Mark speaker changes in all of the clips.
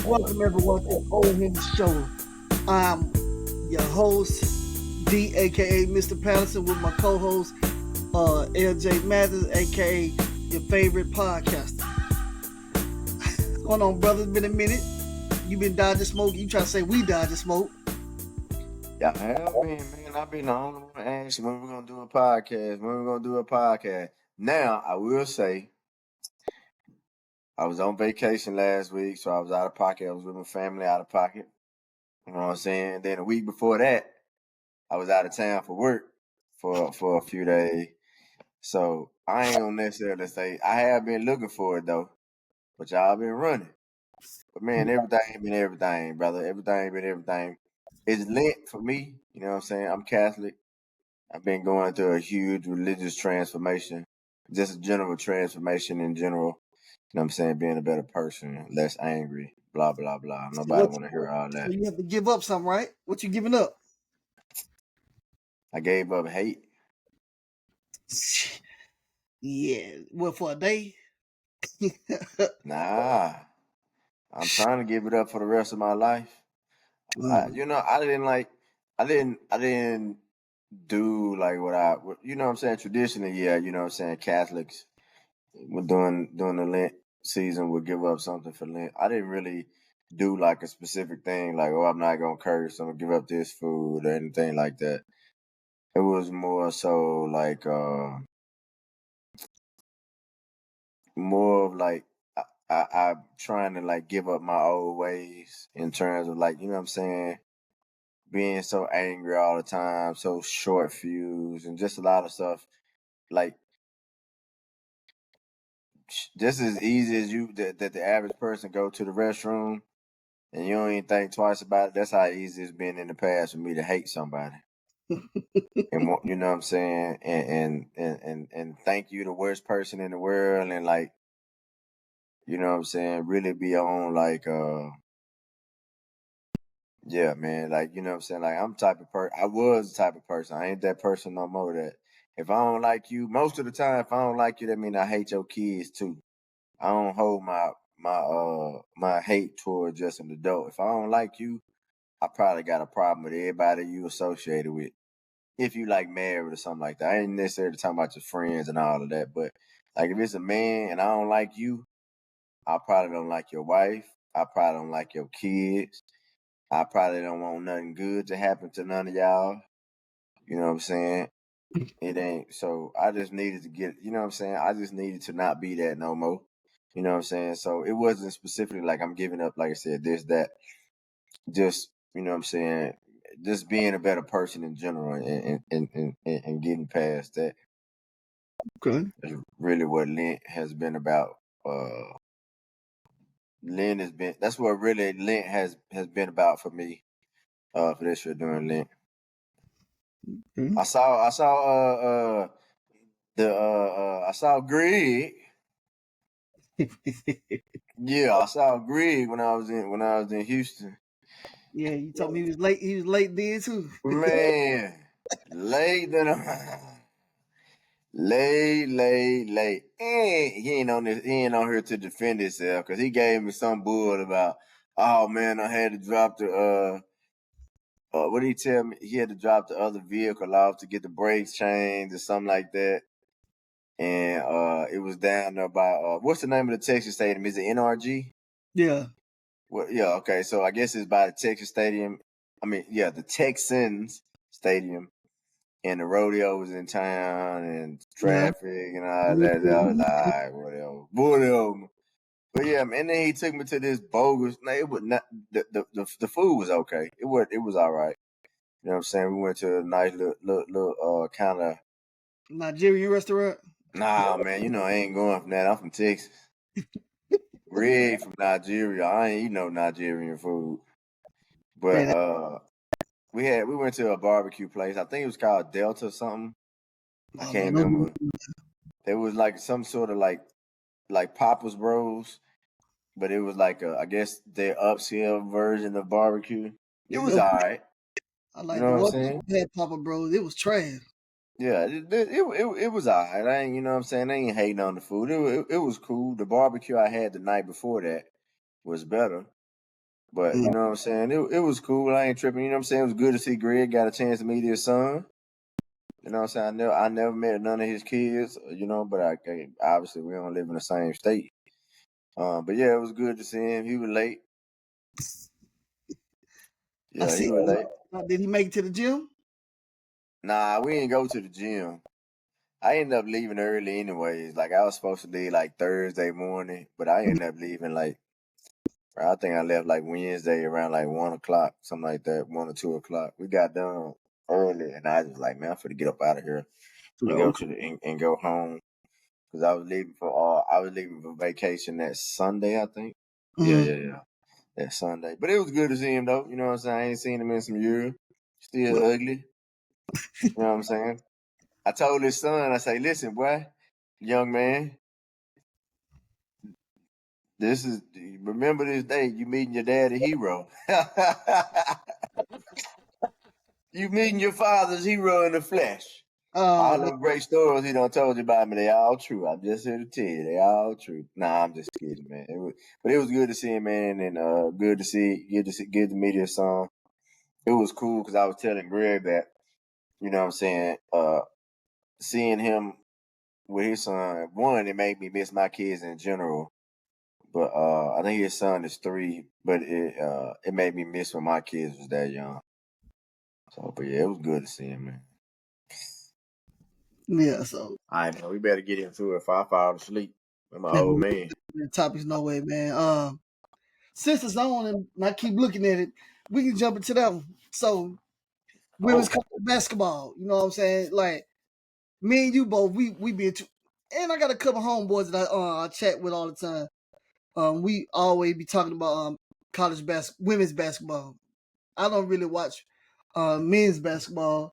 Speaker 1: Welcome everyone to the Old Him Show. I'm your host, D, aka Mr. Patterson, with my co-host, LJ Mathers, aka your favorite podcaster. What's going on, brother? It's been a minute. You been dodging smoke. You try to say we dodging smoke.
Speaker 2: Yeah, I have been, man. I've been the only one asking when we're gonna do a podcast. When we're gonna do a podcast. Now, I will say, I was on vacation last week, so I was out of pocket. I was with my family out of pocket. You know what I'm saying? Then a week before that, I was out of town for work for a few days. So I ain't gonna necessarily say I have been looking for it though, but y'all been running. But man, everything ain't been everything, brother. Everything ain't been everything. It's lit for me. You know what I'm saying? I'm Catholic. I've been going through a huge religious transformation, just a general transformation in general. You know what I'm saying? Being a better person, less angry, blah, blah, blah.
Speaker 1: So,
Speaker 2: Nobody want to hear all
Speaker 1: so
Speaker 2: that.
Speaker 1: you have to give up something, right? What you giving up?
Speaker 2: I gave up hate.
Speaker 1: Yeah, well, for a day.
Speaker 2: Nah, I'm trying to give it up for the rest of my life. I didn't do like you know what I'm saying? Traditionally, yeah, you know what I'm saying? Catholics, when during the Lent season, would give up something for Lent. I didn't really do like a specific thing, like, oh, I'm not gonna curse, I'm gonna give up this food or anything like that. It was more so like more of like I'm trying to like give up my old ways in terms of like, you know what I'm saying, being so angry all the time, so short fused, and just a lot of stuff like just as easy as that the average person go to the restroom and you don't even think twice about it. That's how easy it's been in the past for me to hate somebody. And you know what I'm saying? And think you the worst person in the world, and like, you know what I'm saying, really be on like yeah, man, like, you know what I'm saying? Like, I'm the type of person, I was the type of person. I ain't that person no more that if I don't like you, most of the time if I don't like you, that mean I hate your kids too. I don't hold my hate toward just an adult. If I don't like you, I probably got a problem with everybody you associated with. If you like married or something like that. I ain't necessarily talking about your friends and all of that, but like if it's a man and I don't like you, I probably don't like your wife. I probably don't like your kids. I probably don't want nothing good to happen to none of y'all. You know what I'm saying? It ain't so I just needed to get, you know what I'm saying? I just needed to not be that no more. You know what I'm saying? So it wasn't specifically like I'm giving up, like I said, this, that. Just, you know what I'm saying, just being a better person in general and getting past that
Speaker 1: Okay.
Speaker 2: is really what Lent has been about. Lent has been, that's what really Lent has been about for me, for this year during Lent.
Speaker 1: Okay.
Speaker 2: I saw Greg. Yeah, I saw Greg when I was in Houston.
Speaker 1: Yeah, you told me he was late. He was late then too.
Speaker 2: Man, late than late. And he ain't on here to defend himself because he gave me some bull about, oh man, I had to drop the what did he tell me? He had to drop the other vehicle off to get the brakes changed or something like that. And it was down there by what's the name of the Texas Stadium? Is it NRG?
Speaker 1: Yeah.
Speaker 2: Well, yeah, okay. So I guess it's by the Texas Stadium. I mean, yeah, the Texans Stadium. And the rodeo was in town and
Speaker 1: Yeah.
Speaker 2: traffic and all that. I was like, all right, whatever. But yeah, man, and then he took me to this bogus. No, it was not the food was okay. It was all right. You know what I'm saying? We went to a nice little kind of.
Speaker 1: Nigerian restaurant.
Speaker 2: Nah, man, you know I ain't going from that. I'm from Texas. Greg from Nigeria. I ain't eat no Nigerian food. But
Speaker 1: Man,
Speaker 2: we went to a barbecue place. I think it was called Delta something. I
Speaker 1: oh
Speaker 2: can't
Speaker 1: man, those,
Speaker 2: remember. There was like some sort of like Papa's Bros, but it was like I guess their upscale version of barbecue. It
Speaker 1: yeah,
Speaker 2: was all right.
Speaker 1: I
Speaker 2: You
Speaker 1: like
Speaker 2: know
Speaker 1: the
Speaker 2: what I'm
Speaker 1: one
Speaker 2: saying?
Speaker 1: I had Papa Bros. It was trash.
Speaker 2: Yeah, it was all right. I ain't, you know what I'm saying? I ain't hating on the food. It was cool. The barbecue I had the night before that was better. But you know what I'm saying? It was cool. I ain't tripping. You know what I'm saying? It was good to see Greg got a chance to meet his son. You know what I'm saying? I never met none of his kids, you know, but obviously we don't live in the same state. But yeah, it was good to see him. He was late.
Speaker 1: I
Speaker 2: Yeah, he
Speaker 1: see.
Speaker 2: was late.
Speaker 1: Did he make it to the gym?
Speaker 2: Nah, we didn't go to the gym. I ended up leaving early anyways. Like I was supposed to leave like Thursday morning, but I ended up leaving like I think I left like Wednesday around like 1 o'clock, something like that, 1 or 2 o'clock. We got done early, and I was like, man, I'm finna get up out of here and go
Speaker 1: Okay.
Speaker 2: to and go home because I was leaving for vacation that Sunday, I think. Yeah,
Speaker 1: Mm-hmm.
Speaker 2: yeah, yeah, that Sunday. But it was good to see him though. You know what I'm saying? I ain't seen him in some years. Still ugly. You know what I'm saying? I told his son, I say, listen, boy, young man, remember this day you meeting your daddy hero. You meeting your father's hero in the flesh. All
Speaker 1: Man,
Speaker 2: them great stories he done told you about me, they all true. I'm just here to tell you, they all true. Nah, I'm just kidding, man. But it was good to see him, man, and good to meet his son. It was cool because I was telling Greg that, you know what I'm saying, seeing him with his son, one, it made me miss my kids in general. But I think his son is 3, but it made me miss when my kids was that young. So, but yeah, it was good to see him, man.
Speaker 1: yeah. So
Speaker 2: All right, man, we better get into it if I fall asleep. I'm an
Speaker 1: man,
Speaker 2: old man.
Speaker 1: the topic's no way, man. Since it's on and I keep looking at it, we can jump into that one. So women's
Speaker 2: Oh,
Speaker 1: college basketball. You know what I'm saying? Like me and you both, we been to, and I got a couple homeboys that I chat with all the time. We always be talking about women's basketball. I don't really watch men's basketball,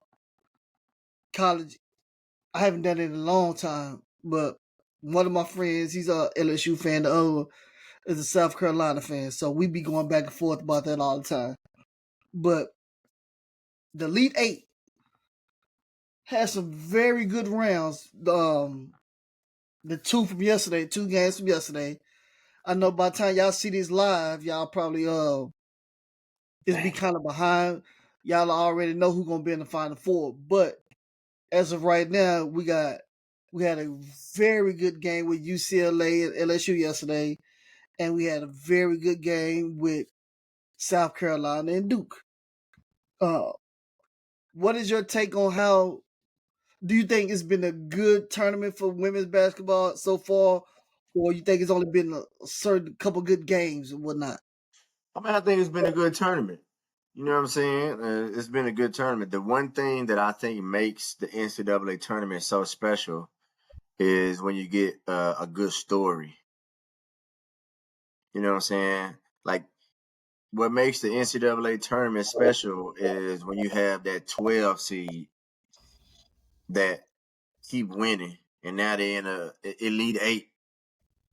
Speaker 1: college. I haven't done it in a long time, but one of my friends, he's a LSU fan. The other is a South Carolina fan, so we be going back and forth about that all the time. But the Elite Eight has some very good rounds. The two games from yesterday. I know by the time y'all see this live, y'all probably it's be
Speaker 2: dang.
Speaker 1: kind of behind. Y'all already know who's gonna be in the Final Four, but as of right now, we had a very good game with UCLA and LSU yesterday, and we had a very good game with South Carolina and Duke. Uh, what is your take on how? Do you think it's been a good tournament for women's basketball so far, or you think it's only been a certain couple good games and whatnot?
Speaker 2: I mean, I think it's been a good tournament. You know what I'm saying? It's been a good tournament. The one thing that I think makes the NCAA tournament so special is when you get a good story. You know what I'm saying? Like, what makes the NCAA tournament special is when you have that 12 seed that keep winning, and now they're in a Elite Eight.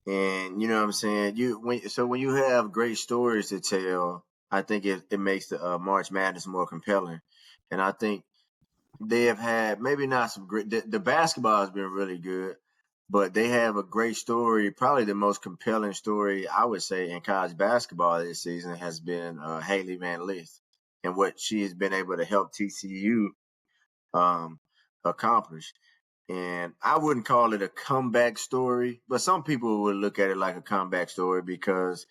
Speaker 2: And you know what I'm saying? When you have great stories to tell, I think it makes the March Madness more compelling. And I think they have had maybe not some great. The basketball has been really good, but they have a great story. Probably the most compelling story I would say in college basketball this season has been Haley Van Lith and what she has been able to help TCU um, accomplish. And I wouldn't call it a comeback story, but some people would look at it like a comeback story because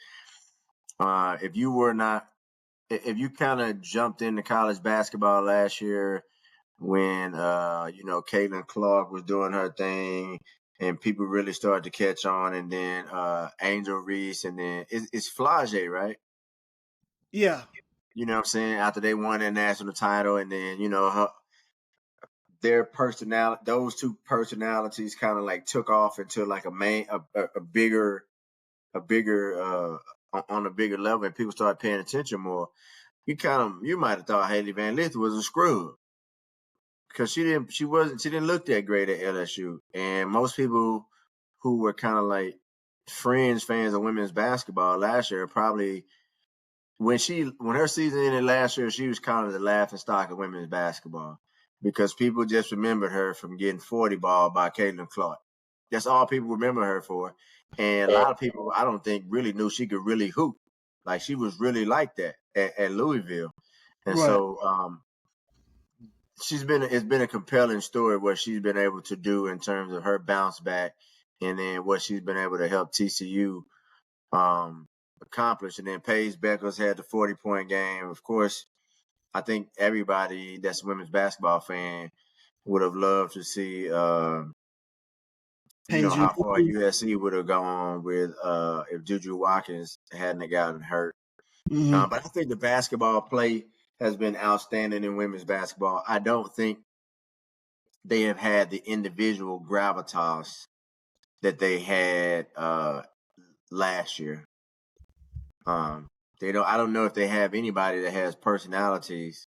Speaker 2: if you were not, if you kind of jumped into college basketball last year when, Caitlin Clark was doing her thing and people really started to catch on, and then Angel Reese, and then it's Flage, right?
Speaker 1: Yeah,
Speaker 2: You know what I'm saying? After they won their national title, and then, their personality, those two personalities kind of like took off into like a bigger on a bigger level, and people started paying attention more. You might have thought Haley Van Lith was a scrub because she didn't look that great at LSU, and most people who were kind of like fans of women's basketball last year probably when her season ended last year, she was kind of the laughing stock of women's basketball because people just remembered her from getting 40 ball by Caitlin Clark. That's all people remember her for. And a lot of people, I don't think, really knew she could really hoop. Like she was really like that at Louisville, and
Speaker 1: Right.
Speaker 2: so it's been a compelling story what she's been able to do in terms of her bounce back, and then what she's been able to help TCU accomplish. And then Paige Beckles had the 40-point game. Of course, I think everybody that's a women's basketball fan would have loved to see,
Speaker 1: Paige
Speaker 2: how far
Speaker 1: improved.
Speaker 2: USC would have gone with if Juju Watkins hadn't gotten hurt.
Speaker 1: Mm-hmm.
Speaker 2: But I think the basketball play has been outstanding in women's basketball. I don't think they have had the individual gravitas that they had last year. They don't. I don't know if they have anybody that has personalities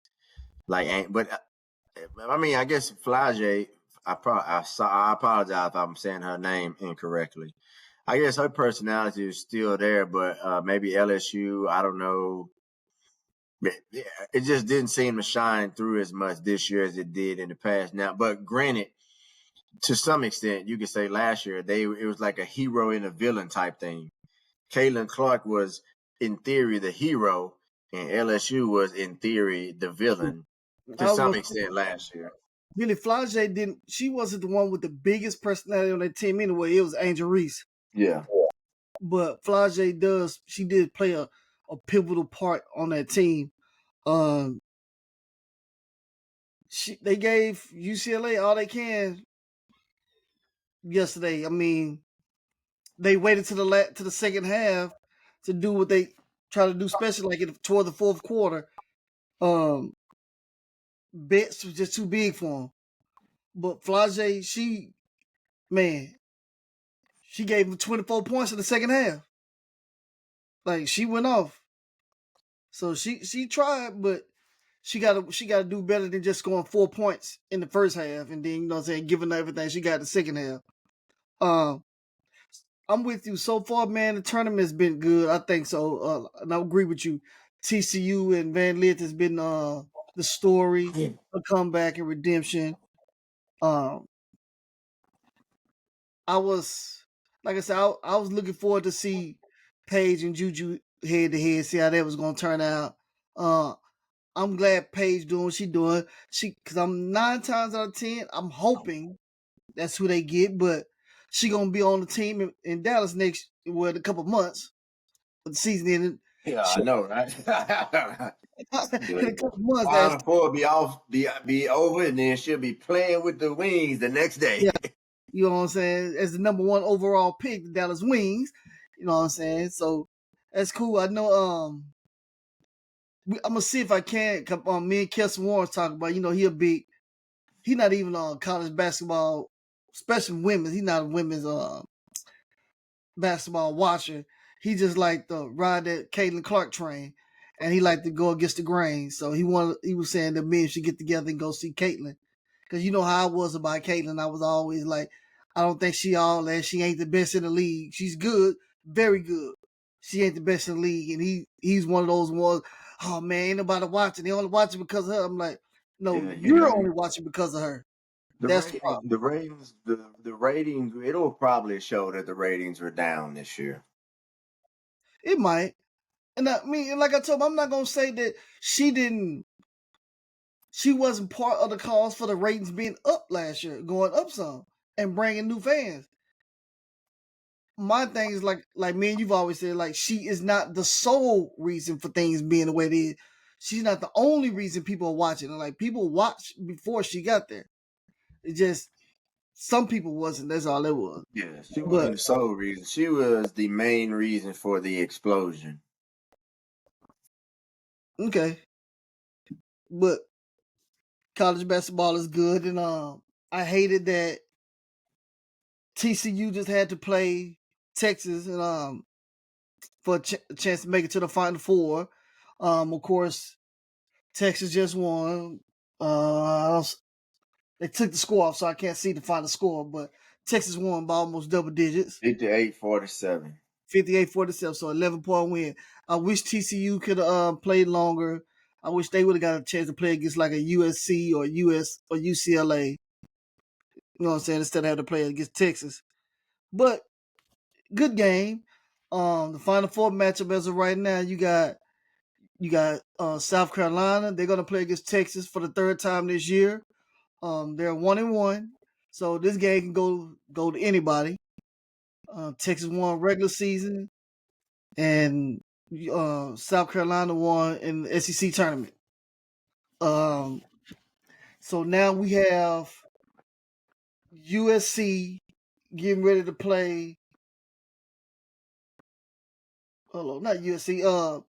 Speaker 2: like. But I mean, I guess Flage. I apologize if I'm saying her name incorrectly. I guess her personality is still there, but maybe LSU. I don't know. It just didn't seem to shine through as much this year as it did in the past. Now, but granted, to some extent, you could say last year it was like a hero and a villain type thing. Caitlin Clark was in theory the hero, and LSU was in theory the villain to
Speaker 1: I was
Speaker 2: some
Speaker 1: gonna say,
Speaker 2: extent last year.
Speaker 1: Billy Flage didn't. She wasn't the one with the biggest personality on that team anyway. It was Angel Reese.
Speaker 2: Yeah,
Speaker 1: But Flage does. She did play a pivotal part on that team. Um, they gave UCLA all they can yesterday. I mean, they waited to the second half to do what they try to do, especially like toward the fourth quarter. Um, Bets was just too big for them. But Flage, man, she gave him 24 points in the second half. Like she went off. So she tried, but she gotta do better than just scoring 4 points in the first half and then, giving her everything she got in the second half. Um, I'm with you. So far, man, the tournament's been good. I think so. And I agree with you. TCU and Van Lith has been the story, a comeback and redemption. Um, I was like I said, I was looking forward to see Paige and Juju head to head, see how that was gonna turn out. Uh, I'm glad Paige doing what she doing. Cause I'm 9 times out of 10, I'm hoping that's who they get, but she gonna be on the team in Dallas next, well, in a couple months. The season ended.
Speaker 2: yeah, I
Speaker 1: She,
Speaker 2: know, right?
Speaker 1: in a couple months,
Speaker 2: Final Four be over, and then she'll be playing with the Wings the next day.
Speaker 1: yeah, you know what I'm saying? As the number one overall pick, the Dallas Wings. You know what I'm saying? So that's cool. I know. I'm gonna see if I can. Me and Kelsey Warren's talking about. He not even on college basketball, especially women's. He's not a women's basketball watcher. He just like to ride that Caitlin Clark train, and he like to go against the grain. So he was saying that men should get together and go see Caitlin, because you know how I was about Caitlin. I was always like, I don't think she all that. She ain't the best in the league. She's good, very good. She ain't the best in the league, and he's one of those ones. Oh man, ain't nobody watching. They only watching because of her. I'm like, no,
Speaker 2: Yeah,
Speaker 1: you're only watching because of her.
Speaker 2: the
Speaker 1: That's the
Speaker 2: ratings,
Speaker 1: problem.
Speaker 2: the ratings, the ratings. It'll probably show that the ratings were down this year.
Speaker 1: It might. And I mean, like I told him, I'm not gonna say that she wasn't part of the cause for the ratings being up last year, going up some and bringing new fans. My thing is like me and you've always said, like she is not the sole reason for things being the way it is. She's not the only reason people are watching. And like people watched before she got there. It just some people wasn't. That's all it was.
Speaker 2: Yeah, she
Speaker 1: But
Speaker 2: wasn't the sole reason. She was the main reason for the explosion.
Speaker 1: okay. But college basketball is good, and I hated that TCU just had to play Texas and for a chance to make it to the Final Four. Of course, Texas just won. They took the score off, so I can't see the final score. But Texas won by almost double digits,
Speaker 2: 58-47.
Speaker 1: 58-47, so 11-point win. I wish TCU could have played longer. I wish they would have got a chance to play against like a USC or UCLA. You know what I'm saying? Instead of having to play against Texas. But good game. The Final Four matchup as of right now, you got South Carolina. They're gonna play against Texas for the third time this year. They're 1-1, so this game can go to anybody. Texas won regular season, and South Carolina won in the SEC tournament. Um, so now we have USC getting ready to play. Hello, not USC.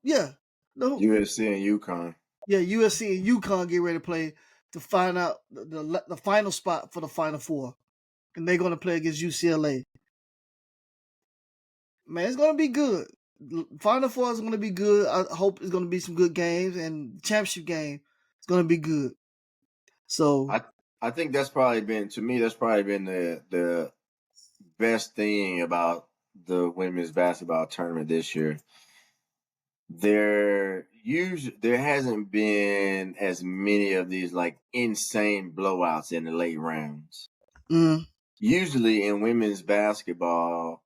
Speaker 1: Yeah, no,
Speaker 2: USC and UConn.
Speaker 1: yeah, USC and UConn get ready to play to find out the final spot for the Final Four, and they're going to play against UCLA. Man, it's going to be good. Final Four is going to be good. I hope it's going to be some good games, and the championship game is going to be good. So
Speaker 2: I think that's probably been the best thing about the women's basketball tournament this year. There hasn't been as many of these like insane blowouts in the late rounds. Usually in women's basketball,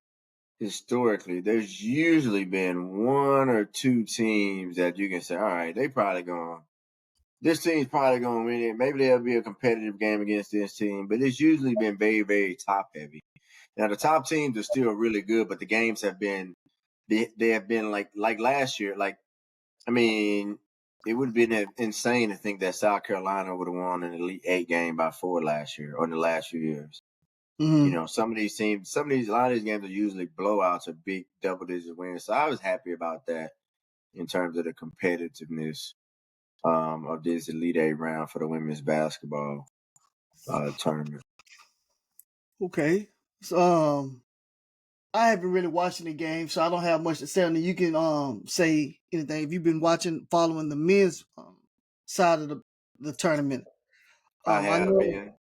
Speaker 2: historically, there's usually been one or two teams that you can say, all right, this team's probably going to win it. Maybe there'll be a competitive game against this team, but it's usually been very, very top heavy. Now the top teams are still really good, but the games have been, they have been like last year. Like, I mean, it would have been insane to think that South Carolina would have won an Elite Eight game by 4 last year or in the last few years. You know, some of these teams, a lot of these games are usually blowouts or big double-digit wins. So I was happy about that in terms of the competitiveness of this Elite Eight round for the women's basketball tournament.
Speaker 1: Okay, so I haven't really watched any games, so I don't have much to say on it. You can say anything if you've been following the men's side of the tournament.
Speaker 2: I
Speaker 1: I
Speaker 2: have
Speaker 1: know.
Speaker 2: been.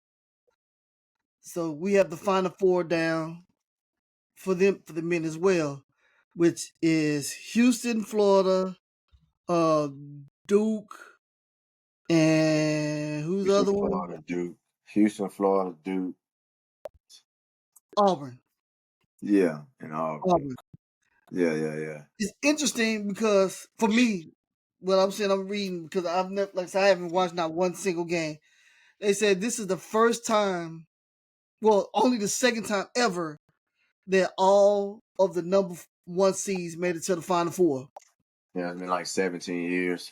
Speaker 1: So we have the Final Four down for the men as well, which is Houston, Florida, uh, Duke, and who's the
Speaker 2: Houston,
Speaker 1: other one?
Speaker 2: Florida, Duke. Houston, Florida, Duke.
Speaker 1: Auburn.
Speaker 2: Yeah, and Auburn.
Speaker 1: Auburn.
Speaker 2: Yeah.
Speaker 1: It's interesting because for me, what I'm saying, I'm reading because I've never, like I said, I haven't watched not one single game. They said this is the first time, well, only the second time ever that all of the number one seeds made it to the Final Four.
Speaker 2: Yeah, it's been like 17 years.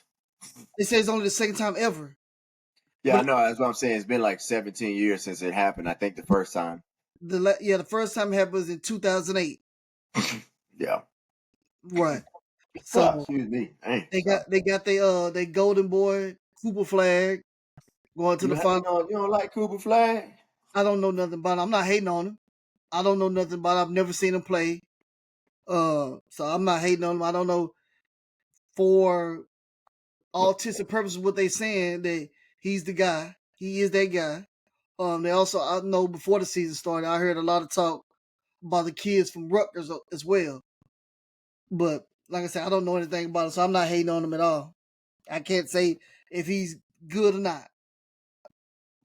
Speaker 1: They say it's only the second time ever.
Speaker 2: Yeah, I
Speaker 1: But
Speaker 2: know. That's what I'm saying. It's been like 17 years since it happened. I think the first time.
Speaker 1: the first time it happened was in 2008.
Speaker 2: Yeah.
Speaker 1: Right.
Speaker 2: Oh,
Speaker 1: So
Speaker 2: excuse me. Dang,
Speaker 1: they
Speaker 2: sorry.
Speaker 1: got they golden boy Cooper flag going to
Speaker 2: You
Speaker 1: the final.
Speaker 2: don't like Cooper Flag?
Speaker 1: I don't know nothing about him. I'm not hating on him. I don't know nothing about him. I've never seen him play. So I'm not hating on him. I don't know for all intents and purposes what they saying that he's the guy. He is that guy. They also I know before the season started, I heard a lot of talk about the kids from Rutgers as well. But like I said, I don't know anything about him, so I'm not hating on him at all. I can't say if he's good or not.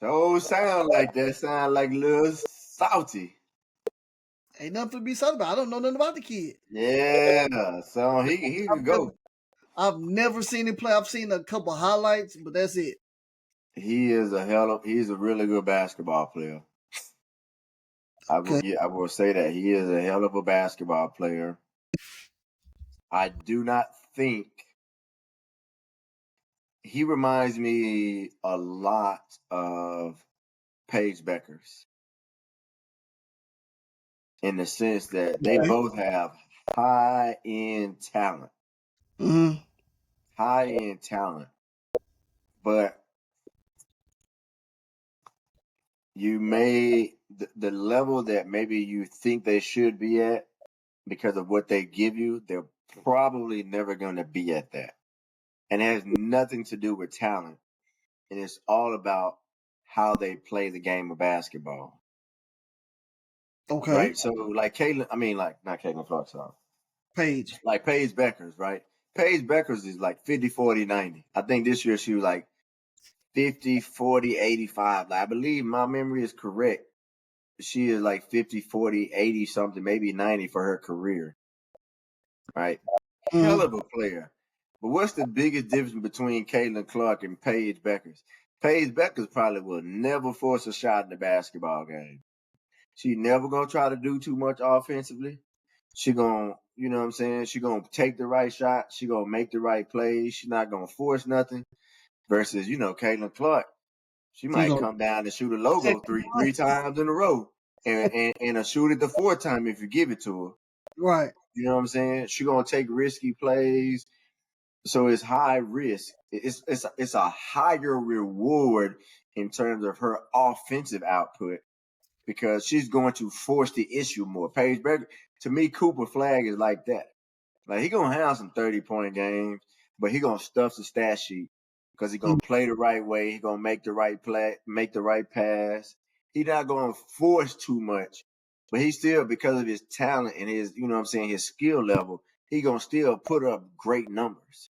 Speaker 2: Don't sound like that. Sound like a little salty.
Speaker 1: Ain't nothing to be said about. I don't know nothing about the kid.
Speaker 2: Yeah. So he
Speaker 1: I've
Speaker 2: could
Speaker 1: never,
Speaker 2: go.
Speaker 1: I've never seen him play. I've seen a couple highlights, but that's it.
Speaker 2: He's a really good basketball player.
Speaker 1: Okay.
Speaker 2: I will say that he is a hell of a basketball player. I do not think he reminds me a lot of Paige Beckers in the sense that they
Speaker 1: Okay.
Speaker 2: both have high end talent.
Speaker 1: Mm-hmm.
Speaker 2: High end talent. But the level that maybe you think they should be at because of what they give you, they're probably never going to be at that. And it has nothing to do with talent. And it's all about how they play the game of basketball.
Speaker 1: Okay.
Speaker 2: Right? So like Caitlin, I mean like not Caitlin Clark, sorry.
Speaker 1: Page.
Speaker 2: Like Paige Beckers, right? Paige Beckers is like 50, 40, 90. I think this year she was like 50, 40, 85. Like, I believe my memory is correct. She is like 50, 40, 80 something, maybe 90 for her career. right? Hell
Speaker 1: Mm-hmm.
Speaker 2: of a player. But what's the biggest difference between Caitlin Clark and Paige Beckers? Paige Beckers probably will never force a shot in the basketball game. She never gonna try to do too much offensively. She gonna, you know what I'm saying? She gonna take the right shot. She gonna make the right plays. She's not gonna force nothing. Versus, Caitlin Clark, she
Speaker 1: She's
Speaker 2: might
Speaker 1: gonna
Speaker 2: come down and shoot a
Speaker 1: take
Speaker 2: logo three times in a row, and shoot it the fourth time if you give it to her.
Speaker 1: right.
Speaker 2: You know what I'm saying? She gonna take risky plays, so it's high risk. It's a higher reward in terms of her offensive output because she's going to force the issue more. Paige Becker, to me, Cooper Flag is like that. Like he gonna have some 30-point games, but he gonna stuff the stat sheet because he gonna play the right way. He gonna make the right play, make the right pass. He not gonna force too much, but he still, because of his talent and his, his skill level, he gonna still put up great numbers.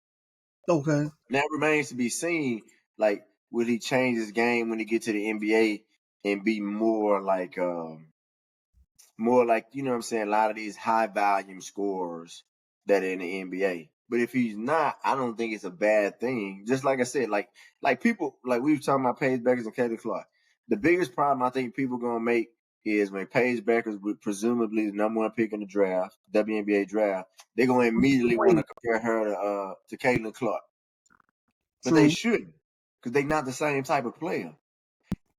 Speaker 1: Okay.
Speaker 2: That remains to be seen. Like, will he change his game when he get to the NBA and be more like, a lot of these high volume scorers that are in the NBA. But if he's not, I don't think it's a bad thing. Just like I said, like people, like we were talking about Paige Beckers and Caitlin Clark. The biggest problem I think people gonna make is when Paige Beckers was presumably the number one pick in the draft, WNBA draft, they're gonna immediately want to compare her to Caitlin Clark. But they
Speaker 1: True.
Speaker 2: shouldn't, because they're not the same type of player.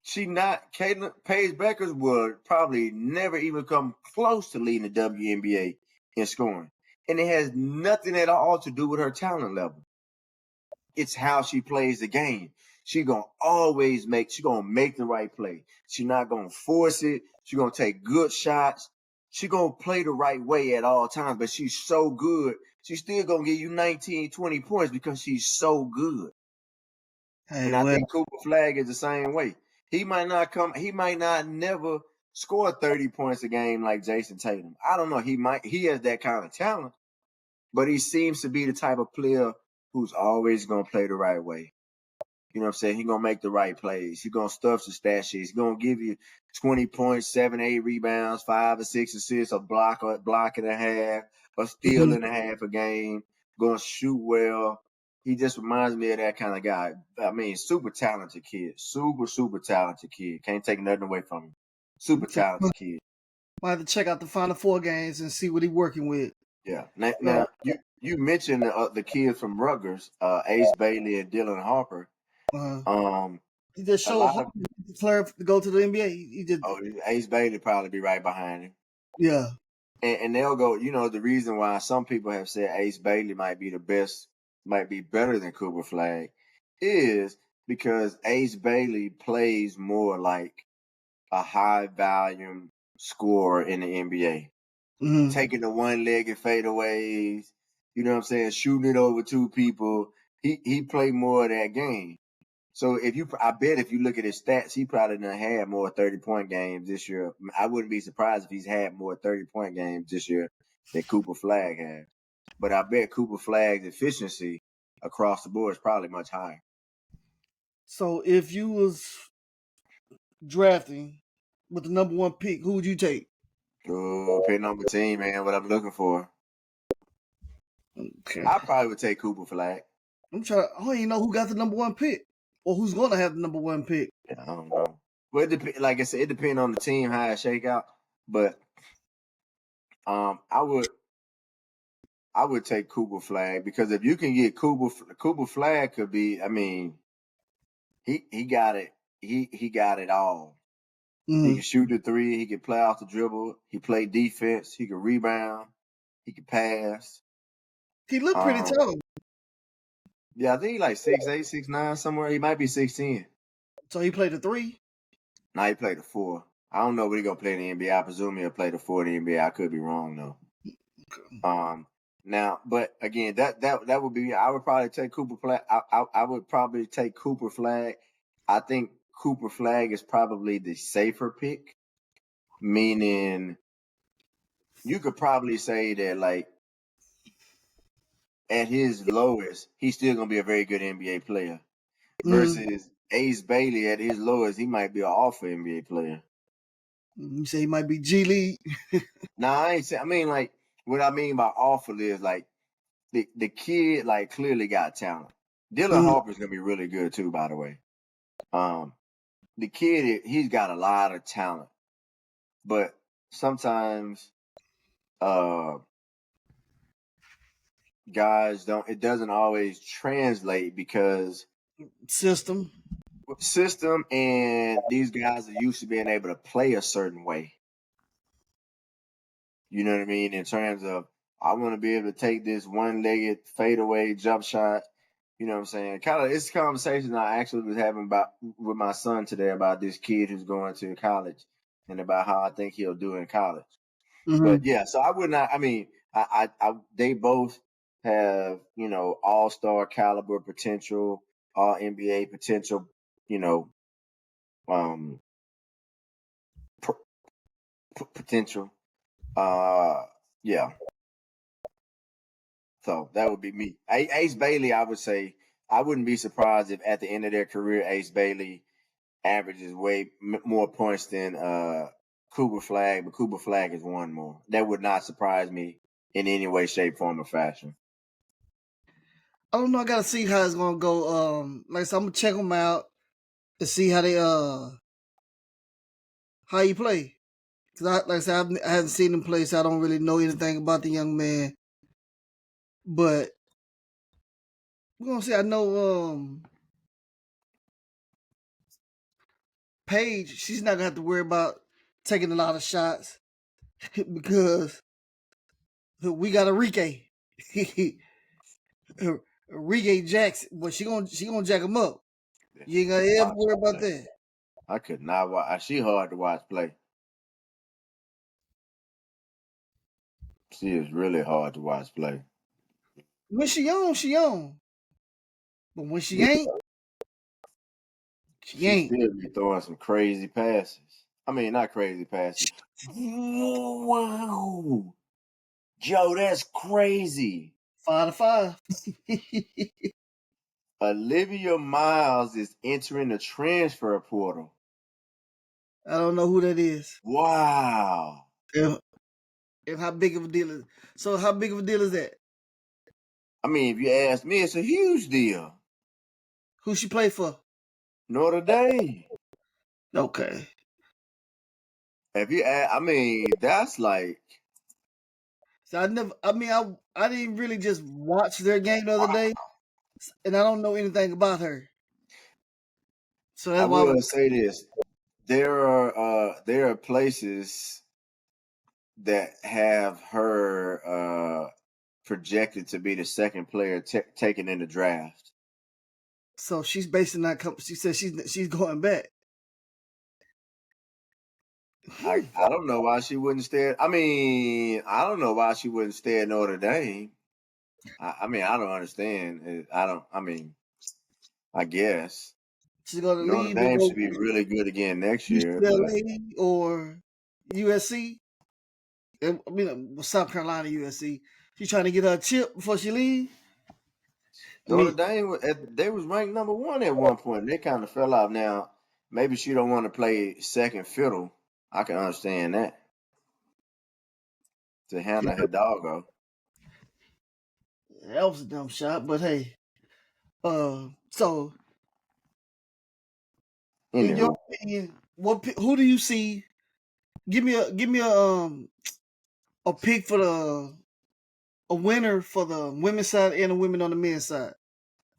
Speaker 2: She not Caitlin Paige Beckers would probably never even come close to leading the WNBA in scoring. And it has nothing at all to do with her talent level. It's how she plays the game. She gonna make the right play. She not gonna force it. She gonna take good shots. She gonna play the right way at all times, but she's so good. She's still gonna give you 19, 20 points because she's so good.
Speaker 1: Hey,
Speaker 2: And I
Speaker 1: well,
Speaker 2: think Cooper Flag is the same way. He might not never score 30 points a game like Jason Tatum. I don't know. He has that kind of talent, but he seems to be the type of player who's always going to play the right way. You know what I'm saying? He's going to make the right plays. He's going to stuff the stat sheets. He's going to give you 20 points, 7, 8 rebounds, 5 or 6 assists, a block and a half, a steal
Speaker 1: mhm.
Speaker 2: and a half a game, going to shoot well. He just reminds me of that kind of guy. I mean, super talented kid. Super, super talented kid. Can't take nothing away from him. Super
Speaker 1: Okay.
Speaker 2: talented kid.
Speaker 1: Might have to check out the Final Four games and see what he's working with.
Speaker 2: Yeah.
Speaker 1: Uh,
Speaker 2: Now you mentioned the kids from Rutgers, Ace Bailey and Dylan Harper.
Speaker 1: uh,
Speaker 2: Um,
Speaker 1: he just
Speaker 2: a
Speaker 1: showed
Speaker 2: lot
Speaker 1: hard
Speaker 2: of
Speaker 1: to declare to go to the NBA. He just,
Speaker 2: Ace Bailey probably be right behind him.
Speaker 1: yeah.
Speaker 2: And they'll go, the reason why some people have said Ace Bailey might be the best, might be better than Cooper Flag is because Ace Bailey plays more like a high volume scorer in the NBA.
Speaker 1: Mm-hmm.
Speaker 2: Taking the one-legged fadeaways, you know what I'm saying, shooting it over two people. He played more of that game. So I bet if you look at his stats, he probably done had more 30-point games this year. I wouldn't be surprised if he's had more 30-point games this year than Cooper Flag has. But I bet Cooper Flag's efficiency across the board is probably much higher.
Speaker 1: So if you was drafting with the number one pick, who would you take?
Speaker 2: Oh, depending on the team, man, what I'm looking for.
Speaker 1: Okay.
Speaker 2: I probably would take Cooper Flag.
Speaker 1: I don't even know who got the number one pick or who's going to have the number one pick.
Speaker 2: Yeah, I don't know. Well, like I said, it depends on the team how it shake out. But I would take Cooper Flag because if you can get Cooper Flag could be. I mean, he got it. He got it all. He
Speaker 1: Mm-hmm.
Speaker 2: can shoot the three. He can play off the dribble. He play defense. He can rebound. He can pass.
Speaker 1: He looked pretty
Speaker 2: Um,
Speaker 1: tall.
Speaker 2: yeah, I think he like 6'8", 6'9", somewhere. He might be 6'10".
Speaker 1: So he played the three.
Speaker 2: Now he played the four. I don't know what he gonna play in the NBA. I presume he'll play the four in the NBA. I could be wrong though. Now, but again, that would be. I would probably take Cooper Flag. I would probably take Cooper Flag. I think Cooper Flag is probably the safer pick, meaning you could probably say that like at his lowest, he's still gonna be a very good NBA player.
Speaker 1: Mm-hmm.
Speaker 2: Versus Ace Bailey at his lowest, he might be an awful NBA player.
Speaker 1: You say he might be G League.
Speaker 2: Nah, I ain't say. I mean, like what I mean by awful is like the kid like clearly got talent. Dylan
Speaker 1: Mhm.
Speaker 2: Harper's gonna be really good too, by the way. The kid he's got a lot of talent, but sometimes uh guys don't. It doesn't always translate because
Speaker 1: System.
Speaker 2: system and these guys are used to being able to play a certain way. You know what I mean? In terms of, I want to be able to take this one-legged fadeaway jump shot. You know what I'm saying? Kind of, it's a conversation I actually was having about with my son today about this kid who's going to college and about how I think he'll do in college. But
Speaker 1: Mm-hmm.
Speaker 2: yeah, so I would not. I mean, they both have all-star caliber potential, all NBA potential. You know, um, potential. Yeah. So that would be me. Ace Bailey, I would say, I wouldn't be surprised if at the end of their career, Ace Bailey averages way more points than Cooper Flag, but Cooper Flag has won more. That would not surprise me in any way, shape, form, or fashion.
Speaker 1: I don't know. I gotta see how it's gonna go. Like I said, I'm gonna check them out and see how they how you play. Cause like I said, I haven't seen him play, so I don't really know anything about the young man. But we're gonna see. I know Paige. She's not gonna have to worry about taking a lot of shots because we got Enrique. Enrique Jackson, but she gonna jack him up. You ain't gotta ever worry about that.
Speaker 2: I could not watch. She hard to watch play. She is really hard to watch play.
Speaker 1: When she on, she on. But when she
Speaker 2: Yeah,
Speaker 1: ain't, she
Speaker 2: she
Speaker 1: ain't.
Speaker 2: still be throwing some crazy passes. I mean, not crazy passes. Wow, Joe, that's crazy.
Speaker 1: 5 to 5.
Speaker 2: Olivia Miles is entering the transfer portal.
Speaker 1: I don't know who that is.
Speaker 2: Wow.
Speaker 1: And, and how big of a deal is so how big of a deal is that?
Speaker 2: I mean, if you ask me, it's a huge deal.
Speaker 1: Who she play for?
Speaker 2: Notre Dame.
Speaker 1: Okay.
Speaker 2: If you ask, I mean, that's like,
Speaker 1: So I didn't really just watch their game the other day and I don't know anything about her. So
Speaker 2: I
Speaker 1: that's why I was
Speaker 2: will say this. There are places that have her projected to be the second player taken in the draft.
Speaker 1: so she's basing that she said she's going back.
Speaker 2: I don't know why she wouldn't stay. I mean, I don't know why she wouldn't stay at Notre Dame. I mean, I don't understand. I don't. I mean, I guess
Speaker 1: She's gonna
Speaker 2: Notre
Speaker 1: leave and
Speaker 2: Dame
Speaker 1: go
Speaker 2: should be really good again next year, but
Speaker 1: UCLA or USC. I mean, South Carolina, USC. She's trying to get her chip before she leave. I
Speaker 2: Notre
Speaker 1: mean,
Speaker 2: Dame they was ranked number one at one point. They kind of fell out. Now maybe she don't want to play second fiddle. I can understand that to Hannah Hidalgo.
Speaker 1: that was a dumb shot, but hey. So in your
Speaker 2: Anywho,
Speaker 1: opinion, who do you see? Give me a pick for a winner for the women's side and the women on the men's side.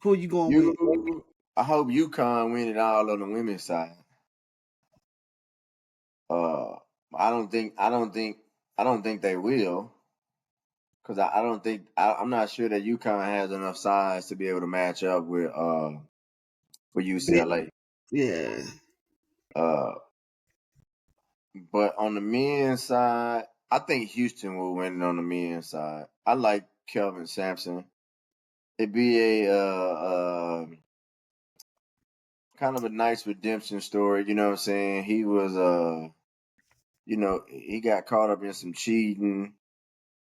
Speaker 1: Who are you going with?
Speaker 2: I hope UConn win it all on the women's side. Uh, I don't think they will because I don't think I'm not sure that UConn has enough size to be able to match up with UCLA.
Speaker 1: Yeah.
Speaker 2: Uh, but on the men's side, I think Houston will win it on the men's side. I like Kelvin Sampson. It'd be a kind of a nice redemption story. You know what I'm saying? He was he got caught up in some cheating,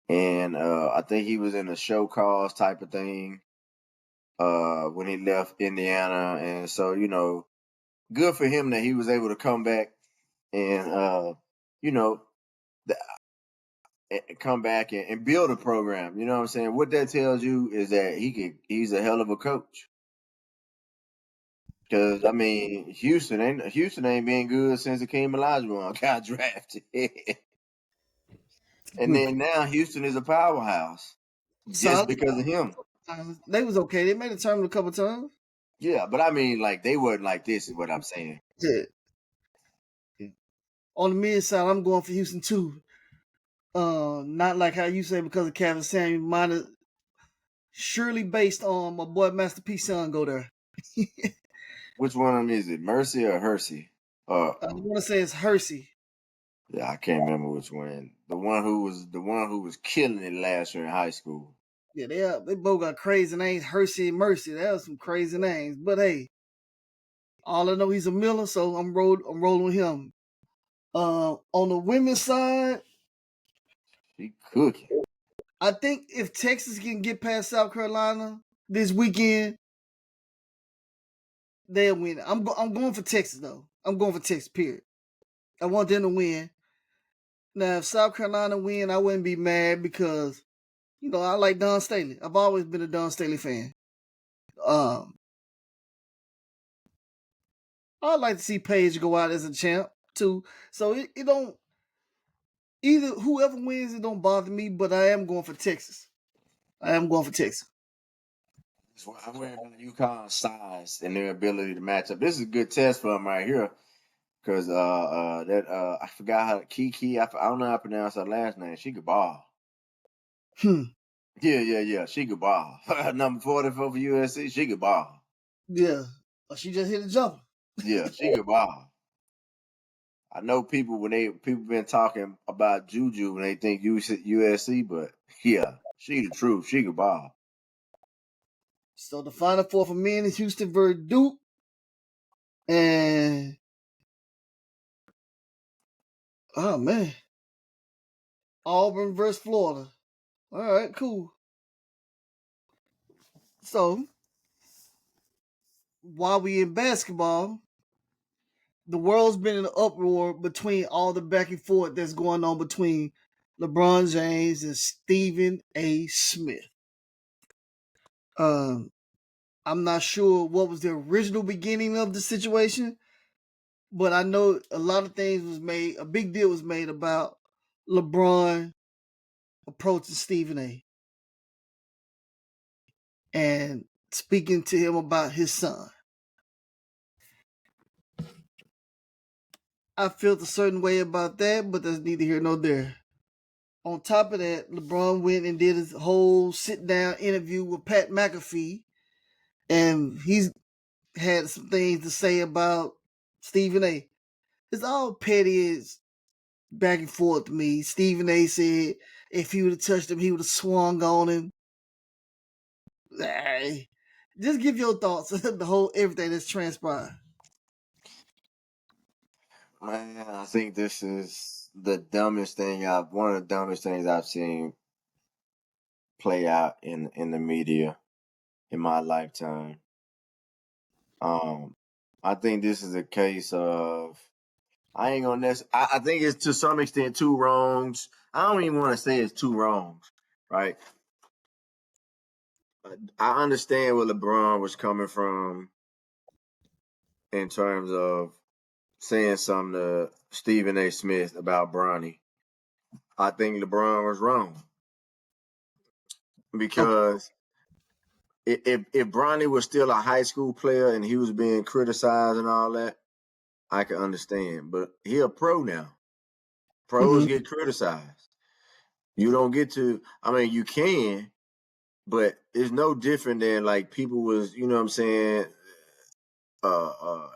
Speaker 2: and I think he was in a show cause type of thing when he left Indiana, and so good for him that he was able to come back and you know come back and build a program. You know what I'm saying? What that tells you is that he's a hell of a coach. Because I mean, Houston ain't been good since Hakeem Olajuwon got drafted, and
Speaker 1: Good.
Speaker 2: then now Houston is a powerhouse just
Speaker 1: Solid.
Speaker 2: because of him.
Speaker 1: They was okay. They made a tournament a couple times.
Speaker 2: Yeah, but I mean, like they wasn't like this. Is what I'm saying.
Speaker 1: Yeah. On the mid side, I'm going for Houston too. Not like how you say because of Kevin Samuel. Mine is surely based on my boy Master P son go there.
Speaker 2: Which one of them is it? Mercy or Hersey?
Speaker 1: I want to say it's Hersey.
Speaker 2: Yeah, I can't remember which one. The one who was killing it last year in high school.
Speaker 1: Yeah, they both got crazy names, Hersey and Mercy. That was some crazy names. But hey, all I know he's a Miller, so I'm rolling with him. On the women's side,
Speaker 2: He cooking.
Speaker 1: I think if Texas can get past South Carolina this weekend, they'll win. I'm going for Texas though. I'm going for Texas. Period. I want them to win. Now, if South Carolina win, I wouldn't be mad because I like Don Staley. I've always been a Don Staley fan. Um, I'd like to see Paige go out as a champ too. So it don't either whoever wins it don't bother me, but I am going for Texas. I am going for Texas.
Speaker 2: That's why I'm worried about UConn's size and their ability to match up. This is a good test for them right here. Cause I forgot how Kiki. I don't know how to pronounce her last name. She could ball.
Speaker 1: Hmm.
Speaker 2: Yeah. She could ball. Number 44 for USC. She could ball.
Speaker 1: Yeah. Oh, she just hit a jumper.
Speaker 2: Yeah, she could ball. I know people people been talking about Juju when they think USC, but yeah, she the truth. She could ball.
Speaker 1: So the final four for men is Houston versus Duke and oh man, Auburn versus Florida. All right, cool. So while we in basketball, the world's been in an uproar between all the back and forth that's going on between LeBron James and Stephen A. Smith. Um, I'm not sure what was the original beginning of the situation, but I know a lot of things was made. A big deal was made about LeBron approaching Stephen A. and speaking to him about his son. I felt a certain way about that, but that's neither here nor there. On top of that, LeBron went and did his whole sit down interview with Pat McAfee, and he's had some things to say about Stephen A. It's all petty as back and forth to me. Stephen A said if he would have touched him, he would have swung on him. Hey, just give your thoughts on the whole everything that's transpired.
Speaker 2: Man, I think this is one of the dumbest things I've seen play out in the media in my lifetime. I think this is a case of I ain't gonna I think it's to some extent two wrongs. I don't even want to say it's two wrongs, right? I understand where LeBron was coming from in terms of saying something to Stephen A. Smith about Bronny. I think LeBron was wrong
Speaker 1: Okay.
Speaker 2: because if Bronny was still a high school player and he was being criticized and all that, I can understand. But he a pro now. Pros
Speaker 1: Mm-hmm.
Speaker 2: get criticized. You don't get to. I mean, you can, but it's no different than like people was. You know what I'm saying? Uh, uh,